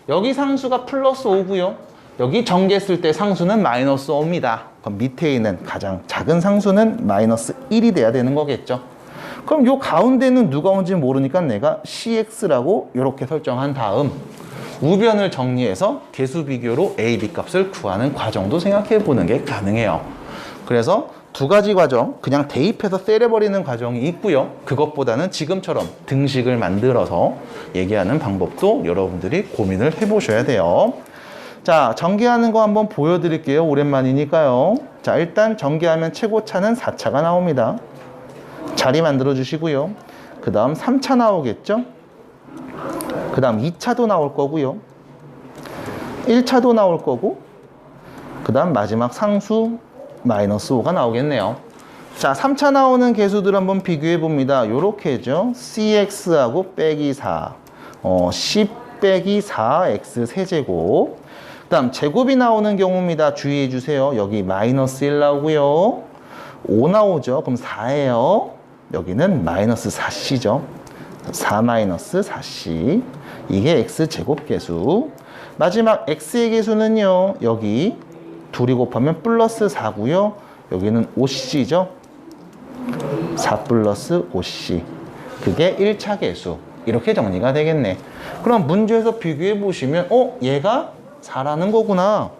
여기 상수가 플러스 5고요. 여기 전개했을 때 상수는 마이너스 5입니다. 그럼 밑에 있는 가장 작은 상수는 마이너스 1이 돼야 되는 거겠죠. 그럼 요 가운데는 누가 온지 모르니까 내가 cx라고 이렇게 설정한 다음 우변을 정리해서 개수 비교로 a, b 값을 구하는 과정도 생각해 보는 게 가능해요. 그래서 두 가지 과정, 그냥 대입해서 때려버리는 과정이 있고요. 그것보다는 지금처럼 등식을 만들어서 얘기하는 방법도 여러분들이 고민을 해보셔야 돼요. 자, 전개하는 거 한번 보여드릴게요. 오랜만이니까요. 자, 일단 전개하면 최고차는 4차가 나옵니다. 자리 만들어 주시고요. 그 다음 3차 나오겠죠? 그 다음 2차도 나올 거고요. 1차도 나올 거고, 그 다음 마지막 상수 마이너스 5가 나오겠네요. 자, 3차 나오는 개수들 한번 비교해 봅니다. 요렇게죠. cx하고 빼기 4, 10 빼기 4x 세제곱. 그 다음 제곱이 나오는 경우입니다. 주의해 주세요. 여기 마이너스 1 나오고요. 5 나오죠. 그럼 4예요. 여기는 마이너스 4c죠. 4 마이너스 4c. 이게 x제곱 계수. 마지막 x의 계수는요. 여기 둘이 곱하면 플러스 4고요. 여기는 5c죠. 4 플러스 5c. 그게 1차 계수. 이렇게 정리가 되겠네. 그럼 문제에서 비교해 보시면 얘가 4라는 거구나.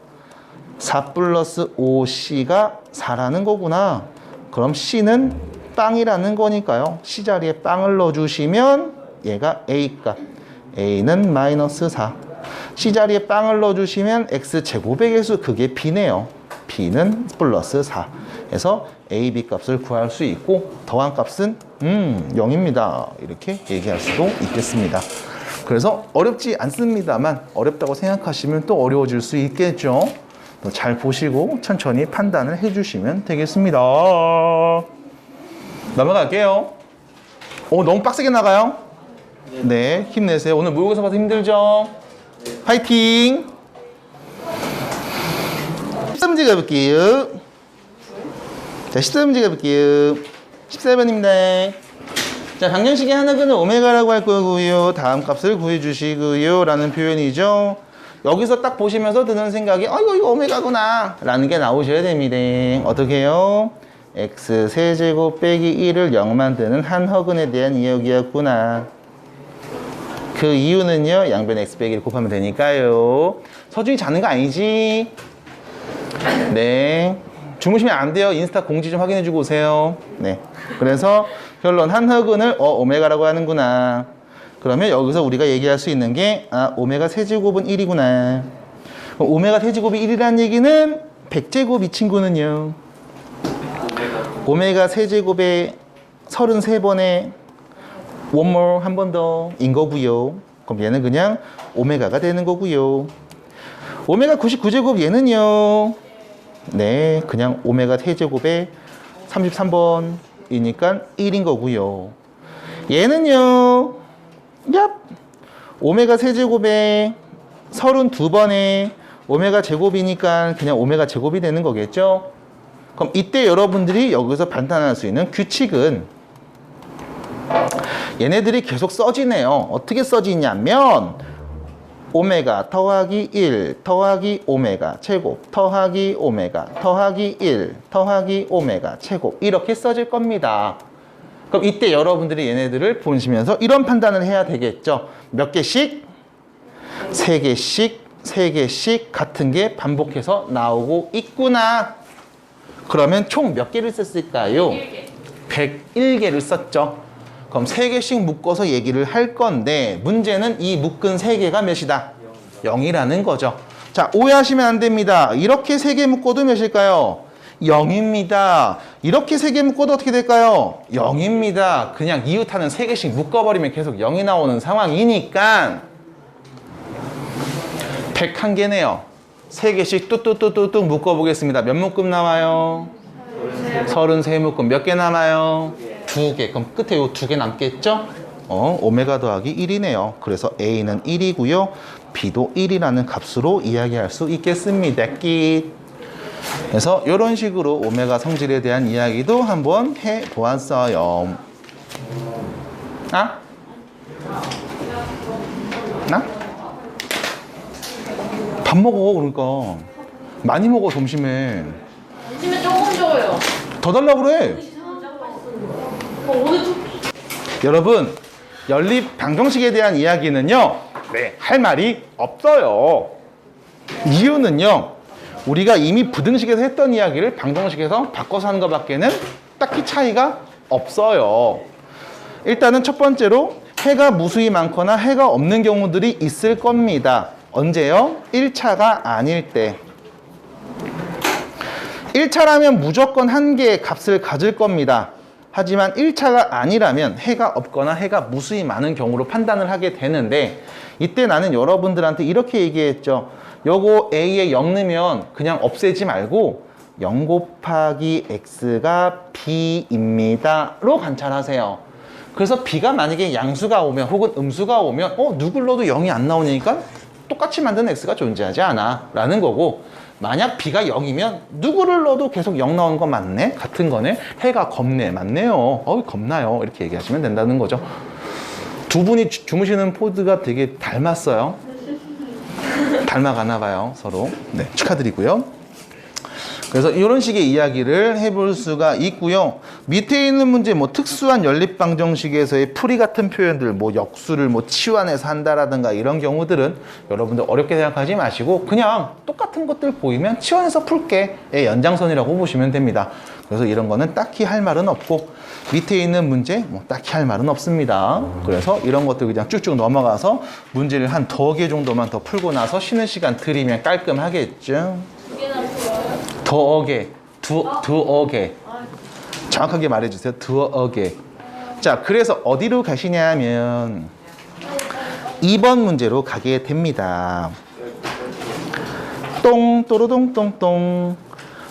4 플러스 5c가 4라는 거구나. 그럼 c는 빵이라는 거니까요. c 자리에 빵을 넣어주시면 얘가 a값. a는 마이너스 4. c 자리에 빵을 넣어주시면 x제곱의 계수 그게 b네요. b는 플러스 4. 그래서 a, b 값을 구할 수 있고 더한 값은 0입니다. 이렇게 얘기할 수도 있겠습니다. 그래서 어렵지 않습니다만 어렵다고 생각하시면 또 어려워질 수 있겠죠. 잘 보시고 천천히 판단을 해주시면 되겠습니다. 넘어갈게요. 너무 빡세게 나가요? 네, 힘내세요. 오늘 모의고사 봐서 힘들죠? 파이팅! 13문제 가볼게요. 자, 14문제 가볼게요. 14번입니다. 자, 방정식의 하나근은 오메가라고 할 거고요. 다음 값을 구해주시고요. 라는 표현이죠. 여기서 딱 보시면서 드는 생각이 이거 오메가구나 라는 게 나오셔야 됩니다. 어떻게 해요? x 세제곱 빼기 1을 0 만드는 한 허근에 대한 이야기였구나. 그 이유는요. 양변 x 빼기 1 곱하면 되니까요. 서준이 자는 거 아니지? 네. 주무시면 안 돼요. 인스타 공지 좀 확인해 주고 오세요. 네. 그래서 결론 한 허근을 오메가라고 하는구나. 그러면 여기서 우리가 얘기할 수 있는 게 오메가 세제곱은 1이구나. 오메가 세제곱이 1이라는 얘기는 100제곱 이 친구는요. 오메가 세제곱의 33번에 one more 한 번 더인 거고요. 그럼 얘는 그냥 오메가가 되는 거고요. 오메가 99제곱 얘는요. 네, 그냥 오메가 세제곱의 33번이니까 1인 거고요. 얘는요. 얍! 오메가 세제곱의 32번에 오메가 제곱이니까 그냥 오메가 제곱이 되는 거겠죠? 그럼 이때 여러분들이 여기서 판단할 수 있는 규칙은 얘네들이 계속 써지네요. 어떻게 써지냐면 오메가 더하기 1 더하기 오메가 제곱 더하기 오메가 더하기 1 더하기 오메가 제곱 이렇게 써질 겁니다. 그럼 이때 여러분들이 얘네들을 보시면서 이런 판단을 해야 되겠죠. 몇 개씩? 3개씩, 3개씩 같은 게 반복해서 나오고 있구나. 그러면 총 몇 개를 썼을까요? 101개를 썼죠. 그럼 3개씩 묶어서 얘기를 할 건데 문제는 이 묶은 3개가 몇이다? 0이라는 거죠. 자, 오해하시면 안 됩니다. 이렇게 3개 묶어도 몇일까요? 0입니다. 이렇게 3개 묶어도 어떻게 될까요? 0입니다. 그냥 이웃하는 3개씩 묶어버리면 계속 0이 나오는 상황이니까 101개네요. 3개씩 뚝뚝뚝뚝뚝 묶어보겠습니다. 몇 묶음 나와요? 33묶음. 몇 개 남아요? 2개. 그럼 끝에 요 2개 남겠죠? 오메가 더하기 1이네요. 그래서 A는 1이고요. B도 1이라는 값으로 이야기할 수 있겠습니다. 그래서 이런 식으로 오메가 성질에 대한 이야기도 한번 해보았어요. 밥 먹어. 그러니까 많이 먹어. 점심에 조금 줘요. 더 달라고 그래. 오늘 좀 여러분, 연립 방정식에 대한 이야기는요, 할 말이 없어요. 이유는요, 우리가 이미 부등식에서 했던 이야기를 방정식에서 바꿔서 하는 것밖에는 딱히 차이가 없어요. 일단은 첫 번째로 해가 무수히 많거나 해가 없는 경우들이 있을 겁니다. 언제요? 1차가 아닐 때. 1차라면 무조건 한 개의 값을 가질 겁니다. 하지만 1차가 아니라면 해가 없거나 해가 무수히 많은 경우로 판단을 하게 되는데 이때 나는 여러분들한테 이렇게 얘기했죠. 요거 A에 0 넣으면 그냥 없애지 말고 0 곱하기 X가 B입니다 로 관찰하세요. 그래서 b가 만약에 양수가 오면 혹은 음수가 오면 누굴 넣어도 0이 안 나오니까 똑같이 만든 x가 존재하지 않아 라는 거고, 만약 b가 0이면 누구를 넣어도 계속 0 나오는 거 맞네? 같은 거네? 해가 겁네. 맞네요. 겁나요. 이렇게 얘기하시면 된다는 거죠. 두 분이 주무시는 포즈가 되게 닮았어요. 닮아가나 봐요, 서로. 네, 축하드리고요. 그래서 이런 식의 이야기를 해볼 수가 있고요. 밑에 있는 문제, 특수한 연립방정식에서의 풀이 같은 표현들, 역수를 치환해서 한다라든가 이런 경우들은 여러분들 어렵게 생각하지 마시고 그냥 똑같은 것들 보이면 치환해서 풀게의 연장선이라고 보시면 됩니다. 그래서 이런 거는 딱히 할 말은 없고, 밑에 있는 문제 딱히 할 말은 없습니다. 그래서 이런 것들 그냥 쭉쭉 넘어가서 문제를 한 2개 정도만 더 풀고 나서 쉬는 시간 드리면 깔끔하겠죠. 2개나 풀어요? 두어 개. 정확하게 말해주세요. 두어 개. 자, 그래서 어디로 가시냐면 2번 문제로 가게 됩니다. 또르동 똥똥.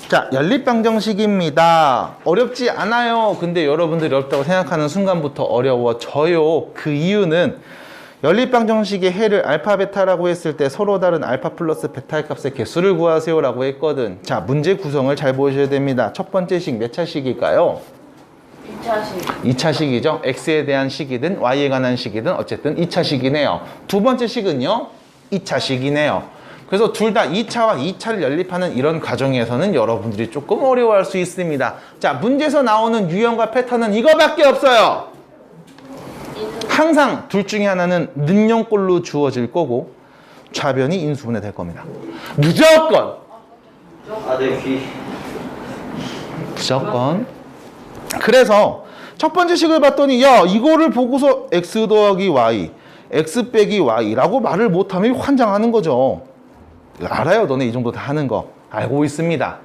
자, 연립방정식입니다. 어렵지 않아요. 근데 여러분들이 어렵다고 생각하는 순간부터 어려워져요. 그 이유는 연립방정식의 해를 알파 베타라고 했을 때 서로 다른 알파 플러스 베타의 값의 개수를 구하세요 라고 했거든. 자, 문제 구성을 잘 보셔야 됩니다. 첫 번째 식 몇 차 식일까요? 2차식. 2차 식이죠. x에 대한 식이든 y에 관한 식이든 어쨌든 2차 식이네요. 두 번째 식은요? 2차 식이네요. 그래서 둘 다 2차와 2차를 연립하는 이런 과정에서는 여러분들이 조금 어려워할 수 있습니다. 자, 문제에서 나오는 유형과 패턴은 이거밖에 없어요. 항상 둘 중에 하나는 능용꼴로 주어질 거고 좌변이 인수분해 될 겁니다. 무조건! 무조건. 그래서 첫 번째 식을 봤더니 야, 이거를 보고서 x 더하기 y, x 빼기 y라고 말을 못하면 환장하는 거죠. 알아요. 너네 이 정도 다 하는 거 알고 있습니다.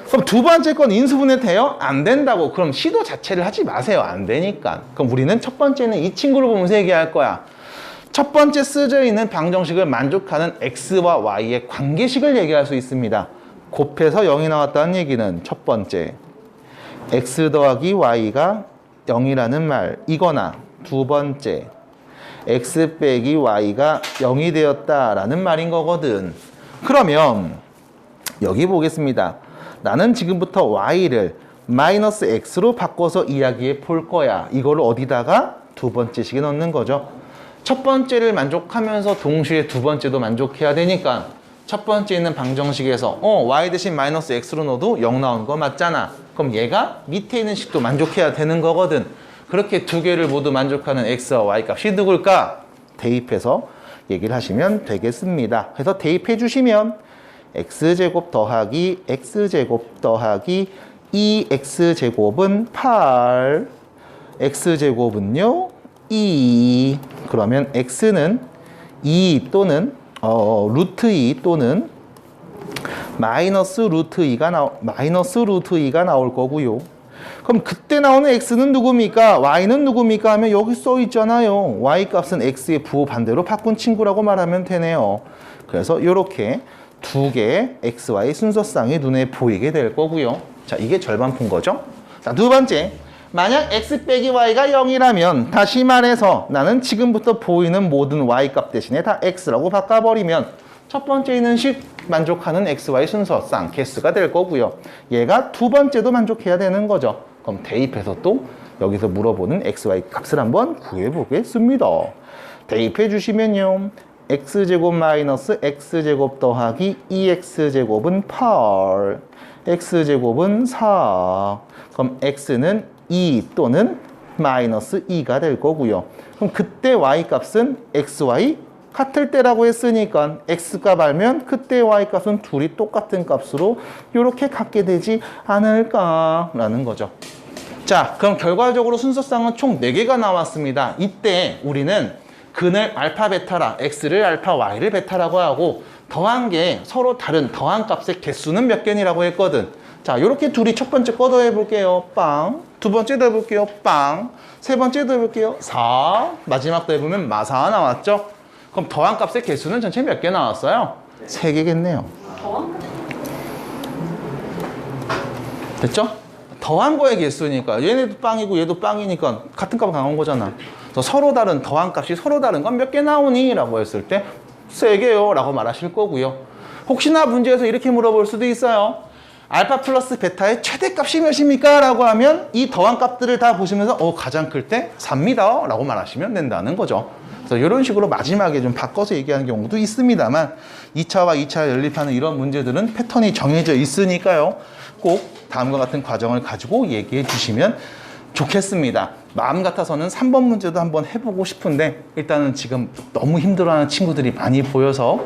그럼 두 번째 건 인수분해 돼요? 안 된다고. 그럼 시도 자체를 하지 마세요. 안 되니까. 그럼 우리는 첫 번째는 이 친구를 보면서 얘기할 거야. 첫 번째 쓰여져 있는 방정식을 만족하는 x와 y의 관계식을 얘기할 수 있습니다. 곱해서 0이 나왔다는 얘기는 첫 번째 x 더하기 y가 0이라는 말이거나, 두 번째 x 빼기 y가 0이 되었다라는 말인 거거든. 그러면 여기 보겠습니다. 나는 지금부터 y를 마이너스 x로 바꿔서 이야기해 볼 거야. 이거를 어디다가? 두 번째 식에 넣는 거죠. 첫 번째를 만족하면서 동시에 두 번째도 만족해야 되니까 첫 번째 있는 방정식에서 y 대신 마이너스 x로 넣어도 0 나오는 거 맞잖아. 그럼 얘가 밑에 있는 식도 만족해야 되는 거거든. 그렇게 두 개를 모두 만족하는 x와 y 값이 누굴까? 대입해서 얘기를 하시면 되겠습니다. 그래서 대입해 주시면 x제곱 더하기 x제곱 더하기 2x제곱은 8, x제곱은요 2. 그러면 x는 2 또는 루트 2 또는 마이너스 루트 2가 나올 거고요. 그럼 그때 나오는 x는 누굽니까? y는 누굽니까? 하면 여기 써 있잖아요. y 값은 x의 부호 반대로 바꾼 친구라고 말하면 되네요. 그래서 이렇게 두 개의 x, y 순서쌍이 눈에 보이게 될 거고요. 자, 이게 절반 푼 거죠. 자, 두 번째. 만약 x 빼기 y가 0이라면 다시 말해서 나는 지금부터 보이는 모든 y 값 대신에 다 x라고 바꿔버리면 첫 번째 있는 식 만족하는 x, y 순서쌍 개수가 될 거고요. 얘가 두 번째도 만족해야 되는 거죠. 그럼 대입해서 또 여기서 물어보는 x, y 값을 한번 구해보겠습니다. 대입해 주시면요. x제곱 마이너스 x제곱 더하기 2x제곱은 8, x제곱은 4. 그럼 x는 2 또는 마이너스 2가 될 거고요. 그럼 그때 y 값은 x, y 같을 때라고 했으니까 x값 알면 그때 y값은 둘이 똑같은 값으로 이렇게 갖게 되지 않을까라는 거죠. 자, 그럼 결과적으로 순서쌍은 총 4개가 나왔습니다. 이때 우리는 근을 알파 베타라, x를 알파, y를 베타라고 하고 더한 게 서로 다른 더한 값의 개수는 몇 개니라고 했거든. 자, 이렇게 둘이 첫 번째 거 더해볼게요. 빵. 두 번째 더해볼게요. 빵. 세 번째 더해볼게요. 4. 마지막 더해보면 마사 나왔죠? 그럼 더한 값의 개수는 전체 몇 개 나왔어요? 3개겠네요. 됐죠? 더한 거의 개수니까 얘네도 빵이고 얘도 빵이니까 같은 값 나온 거잖아. 그래서 서로 다른 더한 값이 서로 다른 건 몇 개 나오니? 라고 했을 때 3개요 라고 말하실 거고요. 혹시나 문제에서 이렇게 물어볼 수도 있어요. 알파 플러스 베타의 최대값이 몇입니까? 라고 하면 이 더한 값들을 다 보시면서 가장 클 때 3입니다 라고 말하시면 된다는 거죠. 그래서 이런 식으로 마지막에 좀 바꿔서 얘기하는 경우도 있습니다만 2차와 2차 연립하는 이런 문제들은 패턴이 정해져 있으니까요. 꼭 다음과 같은 과정을 가지고 얘기해 주시면 좋겠습니다. 마음 같아서는 3번 문제도 한번 해보고 싶은데 일단은 지금 너무 힘들어하는 친구들이 많이 보여서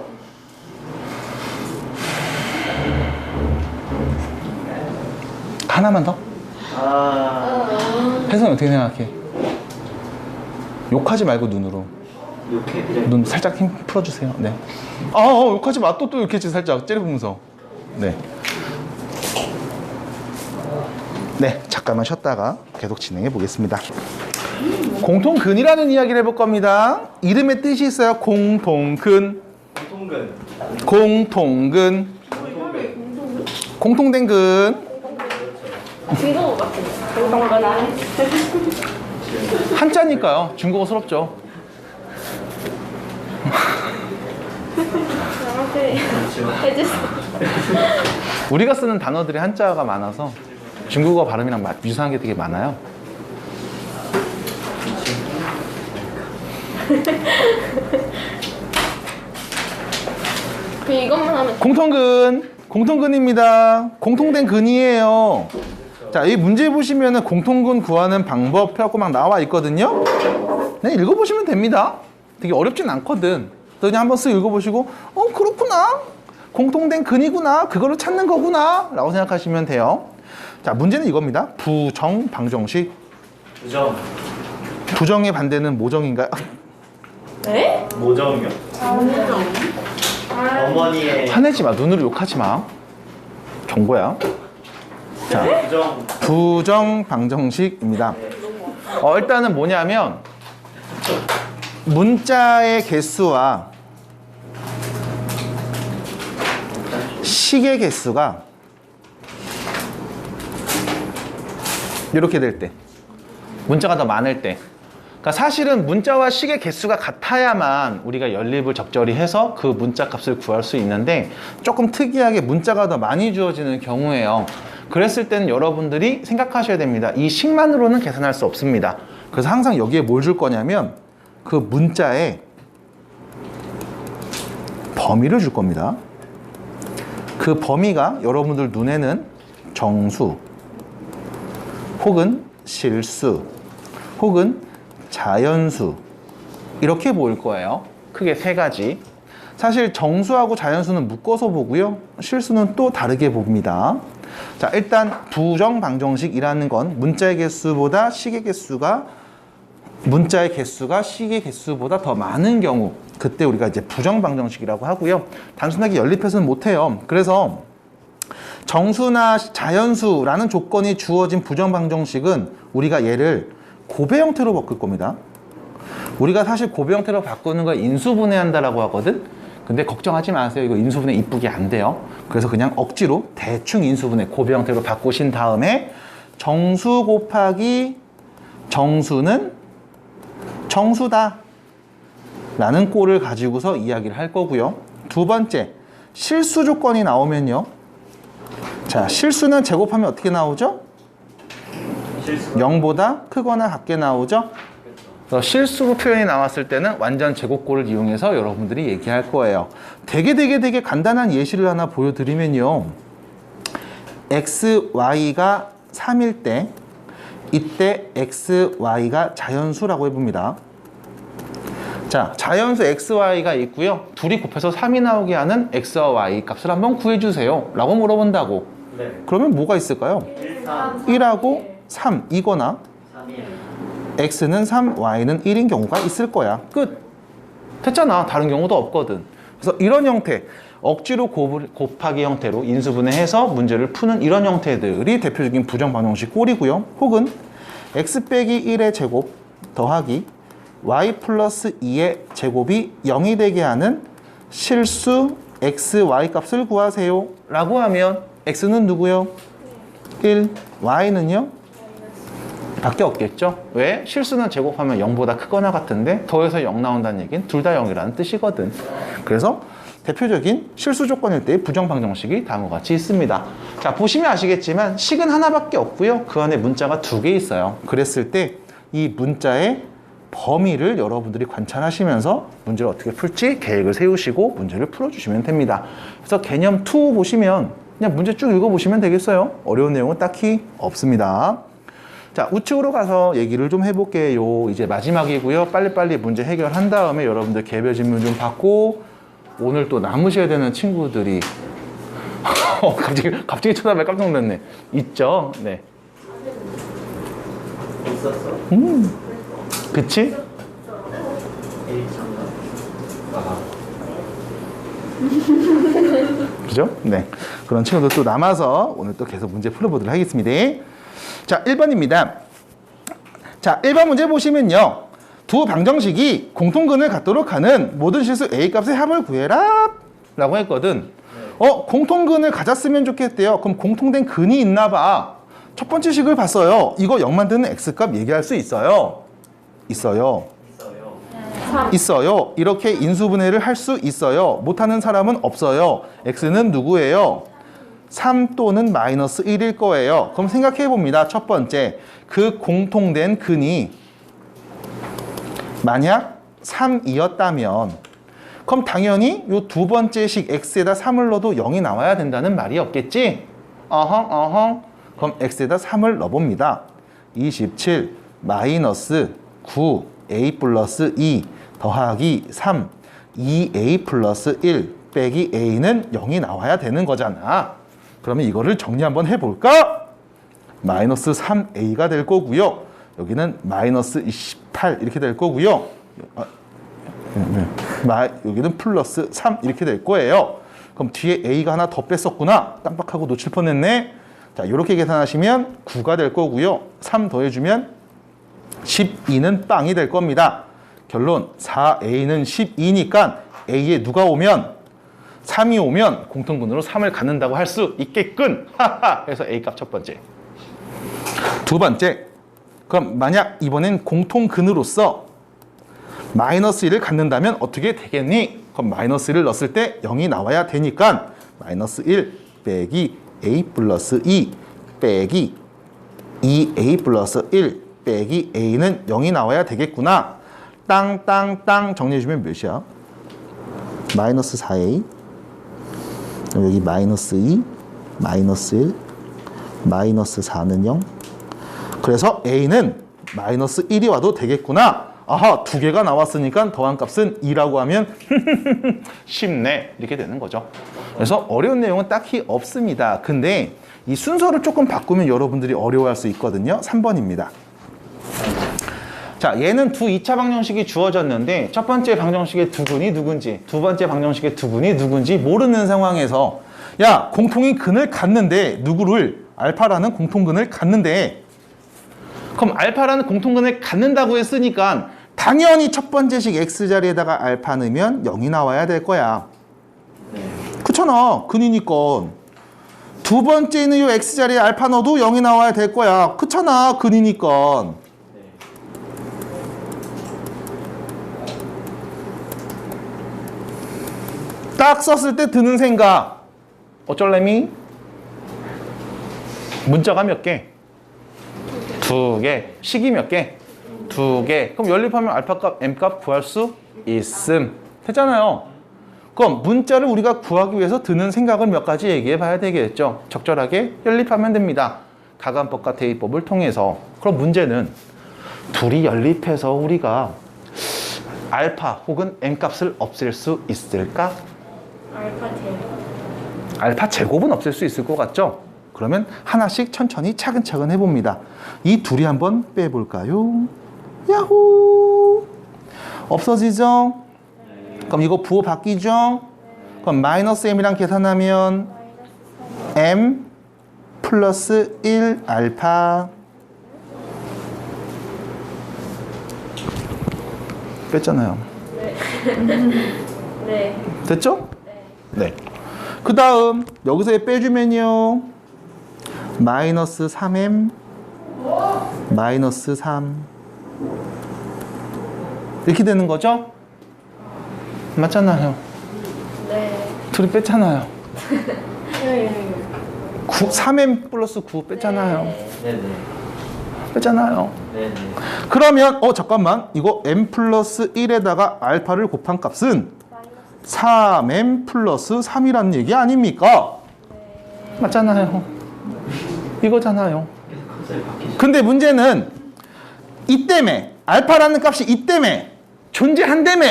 하나만 더? 혜성이 어떻게 생각해? 욕하지 말고 눈으로. 눈 살짝 힘 풀어주세요. 네. 욕하지 마. 또 욕했지 살짝 째려보면서. 네. 네, 잠깐만 쉬었다가 계속 진행해 보겠습니다. 공통근이라는 이야기를 해볼 겁니다. 이름의 뜻이 있어요. 공통근. 공통근. 공통된 근. 중국어 같은 공통근 안 해? 한자니까요. 중국어스럽죠. 해주세요. 우리가 쓰는 단어들이 한자가 많아서 중국어 발음이랑 유사한 게 되게 많아요. 그 이것만 하면 공통근, 공통근입니다. 공통된 근이에요. 자, 이 문제 보시면은 공통근 구하는 방법 펴갖고 막 나와 있거든요. 네, 읽어보시면 됩니다. 되게 어렵진 않거든. 그냥 한번 쓱 읽어보시고, 그렇구나. 공통된 근이구나. 그거를 찾는 거구나. 라고 생각하시면 돼요. 자, 문제는 이겁니다. 부정, 방정식. 부정의 반대는 모정인가요? 네? 모정이요. 어머니의 화내지 마. 눈으로 욕하지 마. 경고야. 자, 부정, 방정식입니다. 일단은 뭐냐면 문자의 개수와 식의 개수가 이렇게 될 때, 문자가 더 많을 때, 그러니까 사실은 문자와 식의 개수가 같아야만 우리가 연립을 적절히 해서 그 문자 값을 구할 수 있는데 조금 특이하게 문자가 더 많이 주어지는 경우에요. 그랬을 때는 여러분들이 생각하셔야 됩니다. 이 식만으로는 계산할 수 없습니다. 그래서 항상 여기에 뭘 줄 거냐면 그 문자의 범위를 줄 겁니다. 그 범위가 여러분들 눈에는 정수 혹은 실수 혹은 자연수 이렇게 보일 거예요. 크게 세 가지. 사실 정수하고 자연수는 묶어서 보고요. 실수는 또 다르게 봅니다. 자, 일단 부정 방정식이라는 건 문자의 개수보다 식의 개수가 문자의 개수가 식의 개수보다 더 많은 경우, 그때 우리가 이제 부정 방정식이라고 하고요. 단순하게 연립해서는 못해요. 그래서 정수나 자연수라는 조건이 주어진 부정 방정식은 우리가 얘를 고배 형태로 바꿀 겁니다. 우리가 사실 고배 형태로 바꾸는 걸 인수분해한다라고 하거든. 근데 걱정하지 마세요. 이거 인수분해 이쁘게 안 돼요. 그래서 그냥 억지로 대충 인수분해 고배 형태로 바꾸신 다음에 정수 곱하기 정수는 정수다 라는 꼴을 가지고서 이야기를 할 거고요. 두 번째, 실수 조건이 나오면요. 자, 실수는 제곱하면 어떻게 나오죠? 0보다 크거나 같게 나오죠. 그래서 실수 표현이 나왔을 때는 완전 제곱꼴을 이용해서 여러분들이 얘기할 거예요. 되게 간단한 예시를 하나 보여드리면요. x, y가 3일 때 이때 x, y가 자연수라고 해봅니다. 자, 자연수 x, y가 있고요. 둘이 곱해서 3이 나오게 하는 x와 y 값을 한번 구해주세요 라고 물어본다고. 네. 그러면 뭐가 있을까요? 1하고 3 이거나 3이에요. x는 3, y는 1인 경우가 있을 거야. 끝. 됐잖아. 다른 경우도 없거든. 그래서 이런 형태, 억지로 곱하기 형태로 인수분해해서 문제를 푸는 이런 형태들이 대표적인 부정방정식 꼴이고요. 혹은 x 빼기 1의 제곱 더하기 y 플러스 2의 제곱이 0이 되게 하는 실수 x, y 값을 구하세요 라고 하면 x는 누구요? 1. y는요? 밖에 없겠죠? 왜? 실수는 제곱하면 0보다 크거나 같은데 더해서 0 나온다는 얘기는 둘 다 0이라는 뜻이거든. 그래서 대표적인 실수 조건일 때의 부정방정식이 다음과 같이 있습니다. 자, 보시면 아시겠지만 식은 하나밖에 없고요. 그 안에 문자가 2개 있어요. 그랬을 때 이 문자의 범위를 여러분들이 관찰하시면서 문제를 어떻게 풀지 계획을 세우시고 문제를 풀어주시면 됩니다. 그래서 개념 2 보시면 그냥 문제 쭉 읽어보시면 되겠어요. 어려운 내용은 딱히 없습니다. 자, 우측으로 가서 얘기를 좀 해볼게요. 이제 마지막이고요. 빨리빨리 문제 해결한 다음에 여러분들 개별 질문 좀 받고 오늘 또 남으셔야 되는 친구들이 갑자기 쳐다보니 깜짝 놀랐네. 있죠? 네. 있었어. 그치? 그죠? 네. 그런 친구들 또 남아서 오늘 또 계속 문제 풀어보도록 하겠습니다. 자, 1번입니다. 자, 1번 문제 보시면요. 두 방정식이 공통근을 갖도록 하는 모든 실수 A 값의 합을 구해라 라고 했거든. 공통근을 가졌으면 좋겠대요. 그럼 공통된 근이 있나 봐. 첫 번째 식을 봤어요. 이거 0 만드는 X값 얘기할 수 있어요? 있어요. 있어요. 이렇게 인수분해를 할 수 있어요. 못하는 사람은 없어요. X는 누구예요? 3 또는 마이너스 1일 거예요. 그럼 생각해 봅니다. 첫 번째, 그 공통된 근이 만약 3이었다면 그럼 당연히 이 두 번째 식 x에다 3을 넣어도 0이 나와야 된다는 말이 없겠지? 그럼 x에다 3을 넣어봅니다. 27 마이너스 9 a 플러스 2 더하기 3 2a 플러스 1 빼기 a는 0이 나와야 되는 거잖아. 그러면 이거를 정리 한번 해볼까? 마이너스 3a가 될 거고요. 여기는 마이너스 28 이렇게 될 거고요. 여기는 플러스 3 이렇게 될 거예요. 그럼 뒤에 a가 하나 더 뺐었구나. 깜빡하고 놓칠 뻔했네. 자, 이렇게 계산하시면 9가 될 거고요. 3 더해주면 12는 빵이 될 겁니다. 결론 4a는 12니까 a에 누가 오면 3이 오면 공통근으로 3을 갖는다고 할 수 있겠군. 그래서 a 값 첫 번째. 두 번째, 그럼 만약 이번엔 공통근으로서 마이너스 1을 갖는다면 어떻게 되겠니? 그럼 마이너스 1을 넣었을 때 0이 나와야 되니까 마이너스 1 빼기 a 플러스 2 빼기 2a 플러스 1 빼기 a는 0이 나와야 되겠구나. 땅땅땅 정리해주면 몇이야? 마이너스 4a 여기 마이너스 2 마이너스 1 마이너스 4는 0. 그래서 a는 마이너스 1이 와도 되겠구나. 아하, 두 개가 나왔으니까 더한 값은 2라고 하면 쉽네. 이렇게 되는 거죠. 그래서 어려운 내용은 딱히 없습니다. 근데 이 순서를 조금 바꾸면 여러분들이 어려워할 수 있거든요. 3번입니다. 자, 얘는 두 2차 방정식이 주어졌는데 첫 번째 방정식의 두근이 누군지 두 번째 방정식의 두근이 누군지 모르는 상황에서 야, 공통인 근을 갖는데 누구를? 알파라는 공통근을 갖는데 그럼 알파라는 공통근을 갖는다고 했으니까 당연히 첫 번째 식 x자리에다가 알파 넣으면 0이 나와야 될 거야. 그렇잖아. 근이니까. 두 번째는 이 x자리에 알파 넣어도 0이 나와야 될 거야. 그렇잖아. 근이니까. 딱 썼을 때 드는 생각. 어쩔래미? 문자가 몇 개? 2개. 식이 몇 개? 2개. 그럼 연립하면 알파값, m값 구할 수 있음. 됐잖아요. 그럼 문자를 우리가 구하기 위해서 드는 생각을 몇 가지 얘기해 봐야 되겠죠. 적절하게 연립하면 됩니다. 가감법과 대입법을 통해서. 그럼 문제는 둘이 연립해서 우리가 알파 혹은 m값을 없앨 수 있을까? 알파 제곱은 없앨 수 있을 것 같죠? 그러면 하나씩 천천히 차근차근 해봅니다. 이 둘이 한번 빼볼까요? 야호! 없어지죠? 그럼 이거 부호 바뀌죠? 그럼 마이너스 m이랑 계산하면 m 플러스 1 알파 뺐잖아요. 네. 됐죠? 네. 그 다음 여기서 빼주면요 마이너스 3m 마이너스 3 이렇게 되는 거죠? 맞잖아요. 네. 둘이 뺐잖아요. 네. 3m 플러스 9 뺐잖아요. 네네. 뺐잖아요. 네네. 그러면 잠깐만 이거 m 플러스 1에다가 알파를 곱한 값은 마이너스 3m 플러스 3이라는 얘기 아닙니까? 맞잖아요. 이거잖아요. 근데 문제는 이 때문에 알파라는 값이 이 때문에 존재한다며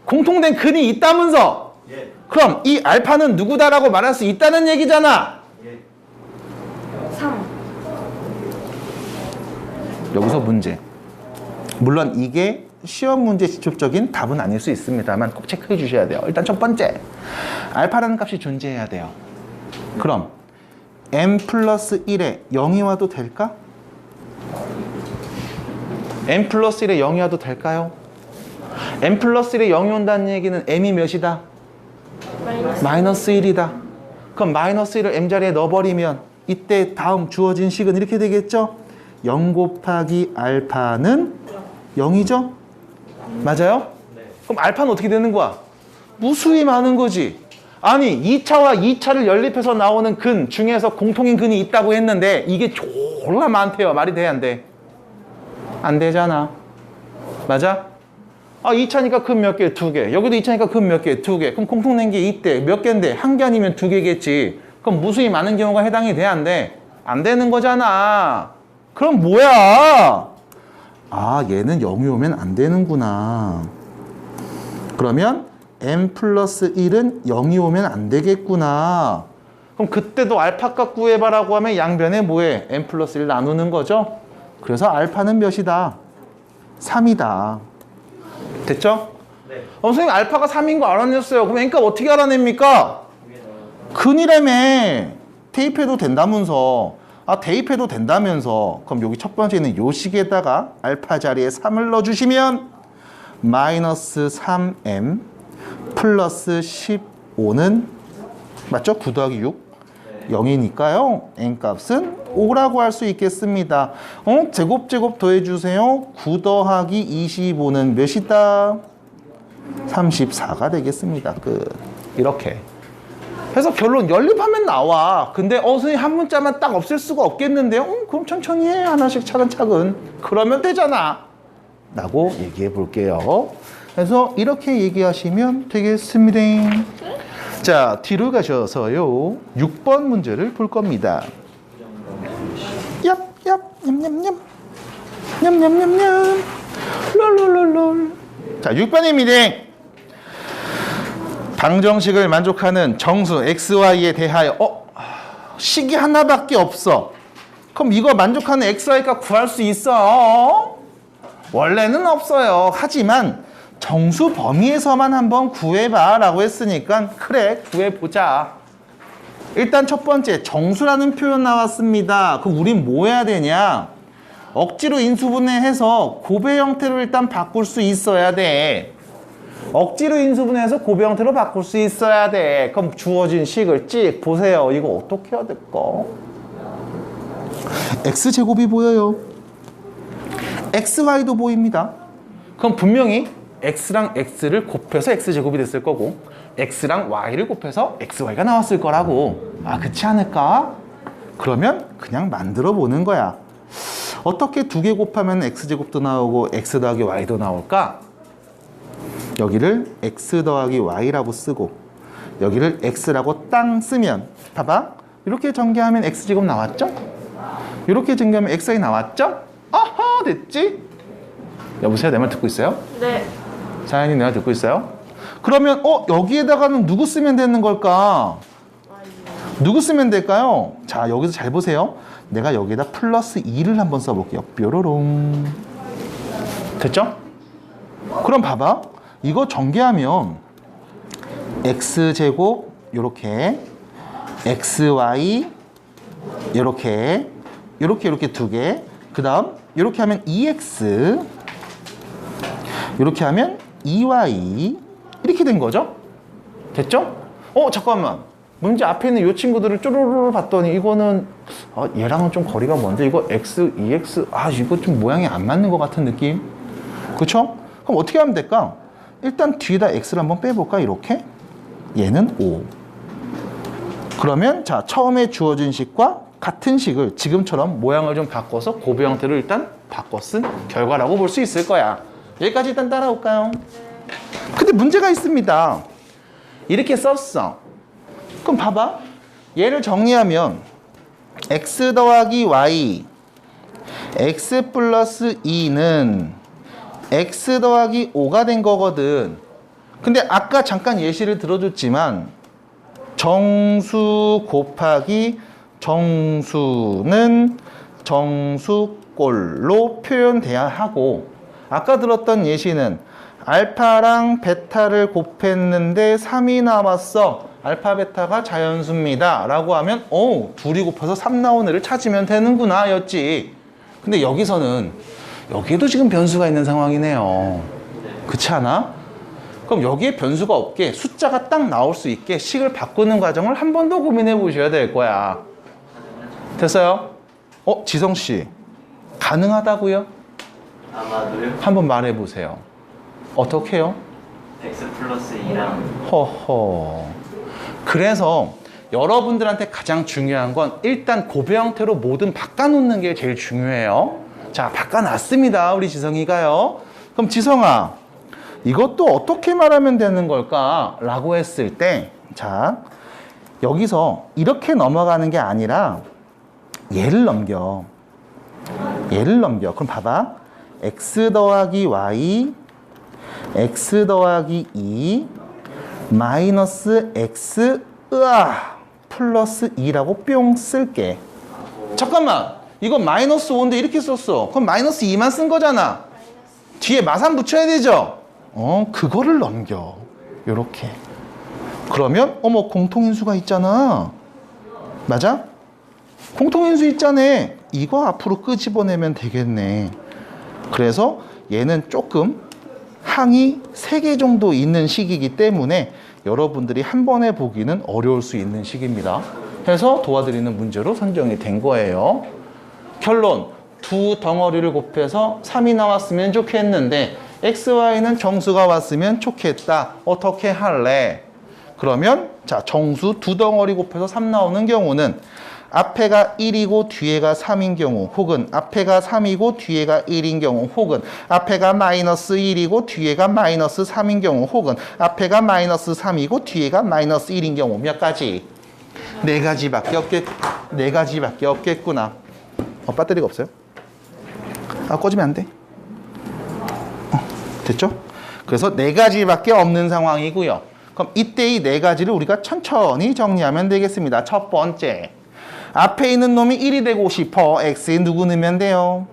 공통된 근이 있다면서 예. 그럼 이 알파는 누구다라고 말할 수 있다는 얘기잖아. 예. 3. 여기서 문제. 물론 이게 시험 문제 직접적인 답은 아닐 수 있습니다만 꼭 체크해 주셔야 돼요. 일단 첫 번째, 알파라는 값이 존재해야 돼요. 그럼 m 플러스 1에 0이 와도 될까? m 플러스 1에 0이 와도 될까요? m 플러스 1에 0이 온다는 얘기는 m이 몇이다? 마이너스 1이다. 그럼 마이너스 1을 m 자리에 넣어버리면 이때 다음 주어진 식은 이렇게 되겠죠? 0 곱하기 알파는 0이죠? 맞아요? 네. 그럼 알파는 어떻게 되는 거야? 무수히 많은 거지. 아니 2차와 2차를 연립해서 나오는 근 중에서 공통인 근이 있다고 했는데 이게 졸라 많대요. 말이 돼, 안 돼? 안 되잖아. 맞아? 2차니까 근 몇 개? 2개. 여기도 2차니까 근 몇 개? 2개. 그럼 공통된 게 이때 몇 개인데? 한 개 아니면 2개겠지. 그럼 무수히 많은 경우가 해당이 돼, 안 돼? 안 되는 거잖아. 그럼 뭐야? 얘는 0이 오면 안 되는구나. 그러면 m 플러스 1은 0이 오면 안 되겠구나. 그럼 그때도 알파 값 구해봐라고 하면 양변에 뭐해? m 플러스 1 나누는 거죠? 그래서 알파는 몇이다? 3이다. 됐죠? 네. 선생님 알파가 3인 거 알아냈어요. 그럼 n값 어떻게 알아냅니까? 근이라며. 대입해도 된다면서. 대입해도 된다면서. 그럼 여기 첫 번째는 요 식에다가 알파 자리에 3을 넣어주시면 마이너스 3m 플러스 15는 맞죠? 9 더하기 6 0이니까요 n값은 5라고 할 수 있겠습니다. 제곱 더해주세요. 9 더하기 25는 몇이다? 34가 되겠습니다. 끝. 이렇게 해서 결론 연립하면 나와. 근데 선생님 한 문자만 딱 없앨 수가 없겠는데요? 그럼 천천히 해. 하나씩 차근차근. 그러면 되잖아 라고 얘기해 볼게요. 그래서 이렇게 얘기하시면 되겠습니다. 자, 뒤로 가셔서요 6번 문제를 볼 겁니다. 얍얍 냠냠냠 냠냠냠냠 롤롤롤롤. 자, 6번입니다. 방정식을 만족하는 정수 xy에 대하여 식이 하나밖에 없어. 그럼 이거 만족하는 xy가 구할 수 있어? 원래는 없어요. 하지만 정수 범위에서만 한번 구해봐 라고 했으니까 그래 구해보자. 일단 첫 번째 정수라는 표현 나왔습니다. 그럼 우린 뭐 해야 되냐? 억지로 인수분해해서 곱의 형태로 일단 바꿀 수 있어야 돼. 억지로 인수분해해서 곱의 형태로 바꿀 수 있어야 돼. 그럼 주어진 식을 찍 보세요. 이거 어떻게 해야 될까? x제곱이 보여요. xy도 보입니다. 그럼 분명히 x랑 x를 곱해서 x제곱이 됐을 거고 x랑 y를 곱해서 xy가 나왔을 거라고. 그렇지 않을까? 그러면 그냥 만들어 보는 거야. 어떻게 2개 곱하면 x제곱도 나오고 x 더하기 y도 나올까? 여기를 x 더하기 y라고 쓰고 여기를 x라고 땅 쓰면 봐봐. 이렇게 전개하면 x제곱 나왔죠? 이렇게 전개하면 xy 나왔죠? 아하, 됐지? 여보세요? 내 말 듣고 있어요? 네. 자연이 내 말 듣고 있어요? 그러면 여기에다가는 누구 쓰면 되는 걸까? 누구 쓰면 될까요? 자, 여기서 잘 보세요. 내가 여기에다 플러스 2를 한번 써볼게요. 뾰로롱. 됐죠? 그럼 봐봐. 이거 전개하면 x제곱 요렇게 xy 요렇게 요렇게 2개 그 다음 요렇게 하면 2x 요렇게 하면 2y 이렇게 된 거죠? 됐죠? 잠깐만. 문제 앞에 있는 이 친구들을 쪼르르 봤더니 이거는 얘랑은 좀 거리가 먼데 이거 x, 2x 이거 좀 모양이 안 맞는 것 같은 느낌. 그쵸? 그럼 어떻게 하면 될까? 일단 뒤에다 x를 한번 빼볼까? 이렇게 얘는 5. 그러면 자 처음에 주어진 식과 같은 식을 지금처럼 모양을 좀 바꿔서 곱의 형태로 일단 바꿔 쓴 결과라고 볼 수 있을 거야. 여기까지 일단 따라올까요? 근데 문제가 있습니다. 이렇게 썼어. 그럼 봐봐. 얘를 정리하면 x 더하기 y x 플러스 2는 x 더하기 5가 된 거거든. 근데 아까 잠깐 예시를 들어줬지만 정수 곱하기 정수는 정수꼴로 표현돼야 하고, 아까 들었던 예시는 알파랑 베타를 곱했는데 3이 나왔어. 알파 베타가 자연수입니다 라고 하면 둘이 곱해서 3 나온 애를 찾으면 되는구나 였지. 근데 여기서는 여기에도 지금 변수가 있는 상황이네요. 그렇지 않아? 그럼 여기에 변수가 없게 숫자가 딱 나올 수 있게 식을 바꾸는 과정을 한 번 더 고민해 보셔야 될 거야. 됐어요? 지성씨 가능하다고요? 아마도요. 한번 말해 보세요. 어떻게 해요? x 플러스 2랑 허허. 그래서 여러분들한테 가장 중요한 건 일단 곱의 형태로 뭐든 바꿔놓는 게 제일 중요해요. 자, 바꿔놨습니다. 우리 지성이가요. 그럼 지성아, 이것도 어떻게 말하면 되는 걸까? 라고 했을 때, 자, 여기서 이렇게 넘어가는 게 아니라 얘를 넘겨. 얘를 넘겨. 그럼 봐봐. x 더하기 y, x 더하기 2, 마이너스 x, 플러스 2라고 뿅 쓸게. 잠깐만. 이거 마이너스 5인데 이렇게 썼어. 그럼 마이너스 2만 쓴 거잖아. 뒤에 마산 붙여야 되죠? 그거를 넘겨. 요렇게. 그러면, 공통인수가 있잖아. 맞아? 공통인수 있잖아. 이거 앞으로 끄집어내면 되겠네. 그래서 얘는 조금 항이 3개 정도 있는 식이기 때문에 여러분들이 한 번에 보기는 어려울 수 있는 식입니다. 해서 도와드리는 문제로 선정이 된 거예요. 결론, 두 덩어리를 곱해서 3이 나왔으면 좋겠는데 XY는 정수가 왔으면 좋겠다. 어떻게 할래? 그러면 자, 정수 두 덩어리 곱해서 3 나오는 경우는 앞에가 1이고 뒤에가 3인 경우, 혹은 앞에가 3이고 뒤에가 1인 경우, 혹은 앞에가 마이너스 1이고 뒤에가 마이너스 3인 경우, 혹은 앞에가 마이너스 3이고 뒤에가 마이너스 1인 경우. 몇 가지? 4가지밖에 없겠구나. 배터리가 없어요? 꺼지면 안 돼. 됐죠? 그래서 4가지밖에 없는 상황이고요. 그럼 이때 이 4가지를 우리가 천천히 정리하면 되겠습니다. 첫 번째, 앞에 있는 놈이 1이 되고 싶어. x에 누구 넣으면 돼요?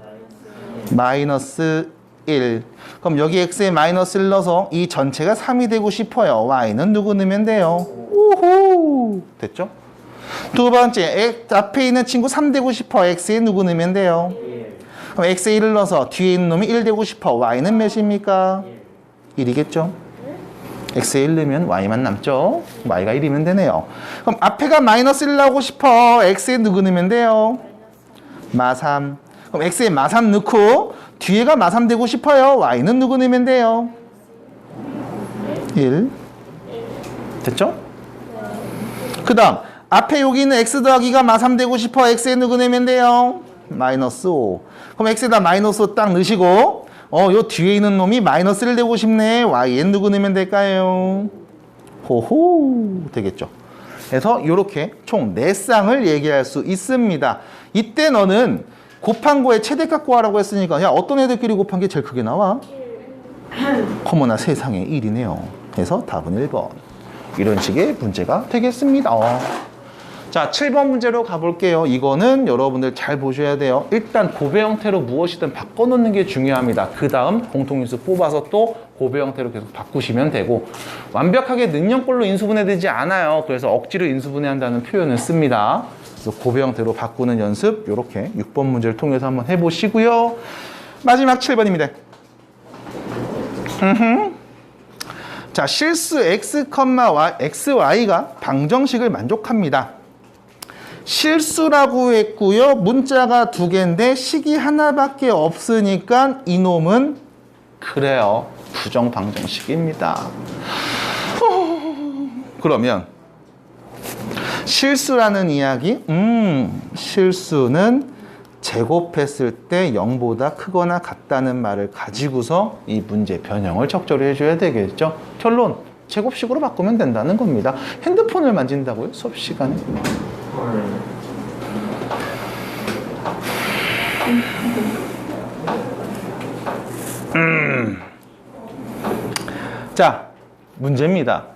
마이너스 1. 그럼 여기 x에 마이너스 1 넣어서 이 전체가 3이 되고 싶어요. y는 누구 넣으면 돼요? 우후. 됐죠? 두 번째, 앞에 있는 친구 3 되고 싶어. x에 누구 넣으면 돼요? 그럼 x에 1을 넣어서 뒤에 있는 놈이 1 되고 싶어. y는 몇입니까? 1이겠죠? x에 1 넣으면 y만 남죠? y가 1이면 되네요. 그럼 앞에가 마이너스 1 나오고 싶어. x에 누구 넣으면 돼요? 마3. 그럼 x에 마3 넣고 뒤에가 마3 되고 싶어요. y는 누구 넣으면 돼요? 1. 됐죠? 그 다음 앞에 여기 있는 x 더하기가 마3 되고 싶어. x에 누구 넣으면 돼요? 마이너스 5. 그럼 x에다 마이너스 5 딱 넣으시고 요 뒤에 있는 놈이 마이너스 1 되고 싶네. y엔 누구 넣으면 될까요? 호호. 되겠죠. 그래서 이렇게 총 4쌍을 얘기할 수 있습니다. 이때 너는 곱한 거에 최대값 구하라고 했으니까 야, 어떤 애들끼리 곱한 게 제일 크게 나와? 어머나 세상에 1이네요. 그래서 답은 1번. 이런 식의 문제가 되겠습니다. 자, 7번 문제로 가볼게요. 이거는 여러분들 잘 보셔야 돼요. 일단 곱의 형태로 무엇이든 바꿔놓는 게 중요합니다. 그 다음 공통인수 뽑아서 또 곱의 형태로 계속 바꾸시면 되고, 완벽하게 능력꼴로 인수분해되지 않아요. 그래서 억지로 인수분해한다는 표현을 씁니다. 그래서 곱의 형태로 바꾸는 연습 이렇게 6번 문제를 통해서 한번 해보시고요. 마지막 7번입니다. 자, 실수 x, y, xy가 방정식을 만족합니다. 실수라고 했고요. 문자가 두 개인데 식이 하나밖에 없으니까 이놈은 그래요. 부정 방정식입니다. 그러면 실수라는 이야기, 실수는 제곱했을 때 0보다 크거나 같다는 말을 가지고서 이 문제 변형을 적절히 해줘야 되겠죠. 결론, 제곱식으로 바꾸면 된다는 겁니다. 핸드폰을 만진다고요? 수업 시간에? 자, 문제입니다.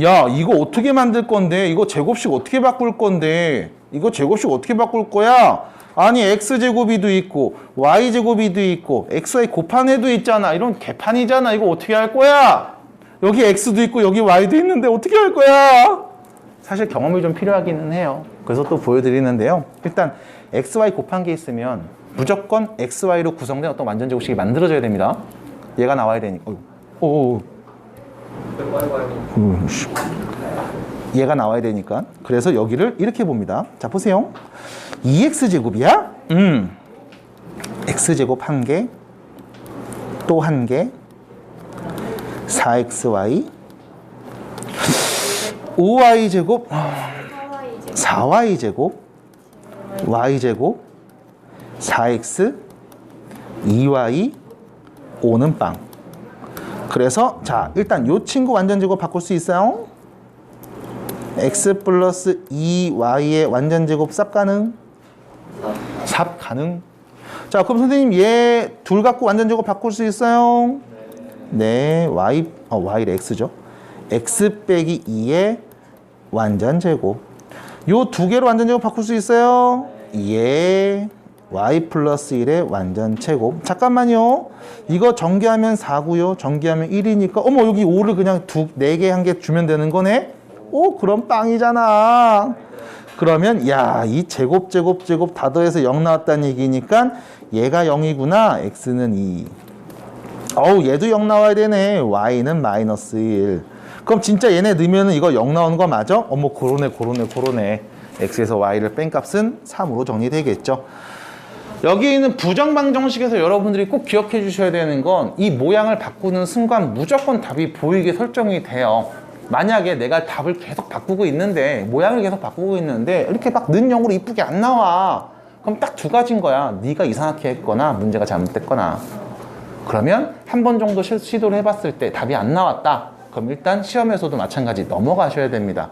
야, 이거 어떻게 만들 건데? 이거 제곱식 어떻게 바꿀 건데? 이거 제곱식 어떻게 바꿀 거야? 아니, x제곱이도 있고 y제곱이도 있고 xy 곱한 애도 있잖아. 이런 개판이잖아. 이거 어떻게 할 거야? 여기 x도 있고 여기 y도 있는데 어떻게 할 거야? 사실 경험이 좀 필요하기는 해요. 그래서 또 보여드리는데요. 일단 xy 곱한 게 있으면 무조건 xy로 구성된 어떤 완전제곱식이 만들어져야 됩니다. 얘가 나와야 되니까. 얘가 나와야 되니까. 그래서 여기를 이렇게 봅니다. 자, 보세요. 2x제곱이야? x제곱 1개, 또 1개, 4xy, 5y제곱, 4y제곱, y제곱, 4x, 2y, 5는 빵. 그래서 자, 일단 요 친구 완전제곱 바꿀 수 있어요? x 플러스 2y의 완전제곱 쌉 가능? 삽 가능? 자, 그럼 선생님 얘 둘 갖고 완전제곱 바꿀 수 있어요? 네, y를 x죠. x 빼기 2의 완전제곱. 요 두 개로 완전제곱 바꿀 수 있어요? 예. y 플러스 1의 완전제곱. 잠깐만요. 이거 전개하면 4고요. 전개하면 1이니까 어머, 여기 5를 그냥 4개 한 개 주면 되는 거네? 오, 그럼 빵이잖아. 그러면 야, 이 제곱 다 더해서 0 나왔다는 얘기니까 얘가 0이구나. x는 2. 어우, 얘도 0 나와야 되네. y는 마이너스 1. 그럼 진짜 얘네 넣으면 이거 0 나오는 거 맞아? 어머, 고르네. x에서 y를 뺀 값은 3으로 정리되겠죠. 여기 있는 부정방정식에서 여러분들이 꼭 기억해 주셔야 되는 건 이 모양을 바꾸는 순간 무조건 답이 보이게 설정이 돼요. 만약에 내가 답을 계속 바꾸고 있는데, 모양을 계속 바꾸고 있는데 이렇게 막 는 0으로 이쁘게 안 나와. 그럼 딱 두 가지인 거야. 네가 이상하게 했거나 문제가 잘못됐거나. 그러면 한 번 정도 시도를 해봤을 때 답이 안 나왔다. 그럼 일단 시험에서도 마찬가지 넘어가셔야 됩니다.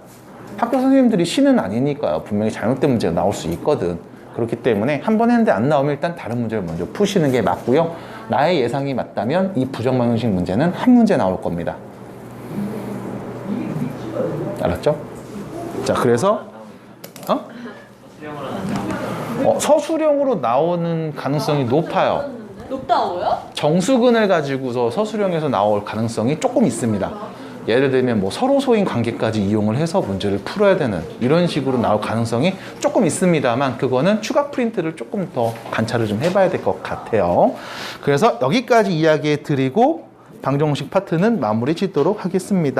학교 선생님들이 신은 아니니까요. 분명히 잘못된 문제가 나올 수 있거든. 그렇기 때문에 한 번 했는데 안 나오면 일단 다른 문제를 먼저 푸시는 게 맞고요. 나의 예상이 맞다면 이 부정방정식 문제는 한 문제 나올 겁니다. 알았죠? 자, 그래서 서술형으로 나오는 가능성이 높아요. 높다고요? 정수근을 가지고서 서술형에서 나올 가능성이 조금 있습니다. 예를 들면 뭐 서로소인 관계까지 이용을 해서 문제를 풀어야 되는 이런 식으로 나올 가능성이 조금 있습니다만, 그거는 추가 프린트를 조금 더 관찰을 좀 해봐야 될 것 같아요. 그래서 여기까지 이야기해 드리고 방정식 파트는 마무리 짓도록 하겠습니다.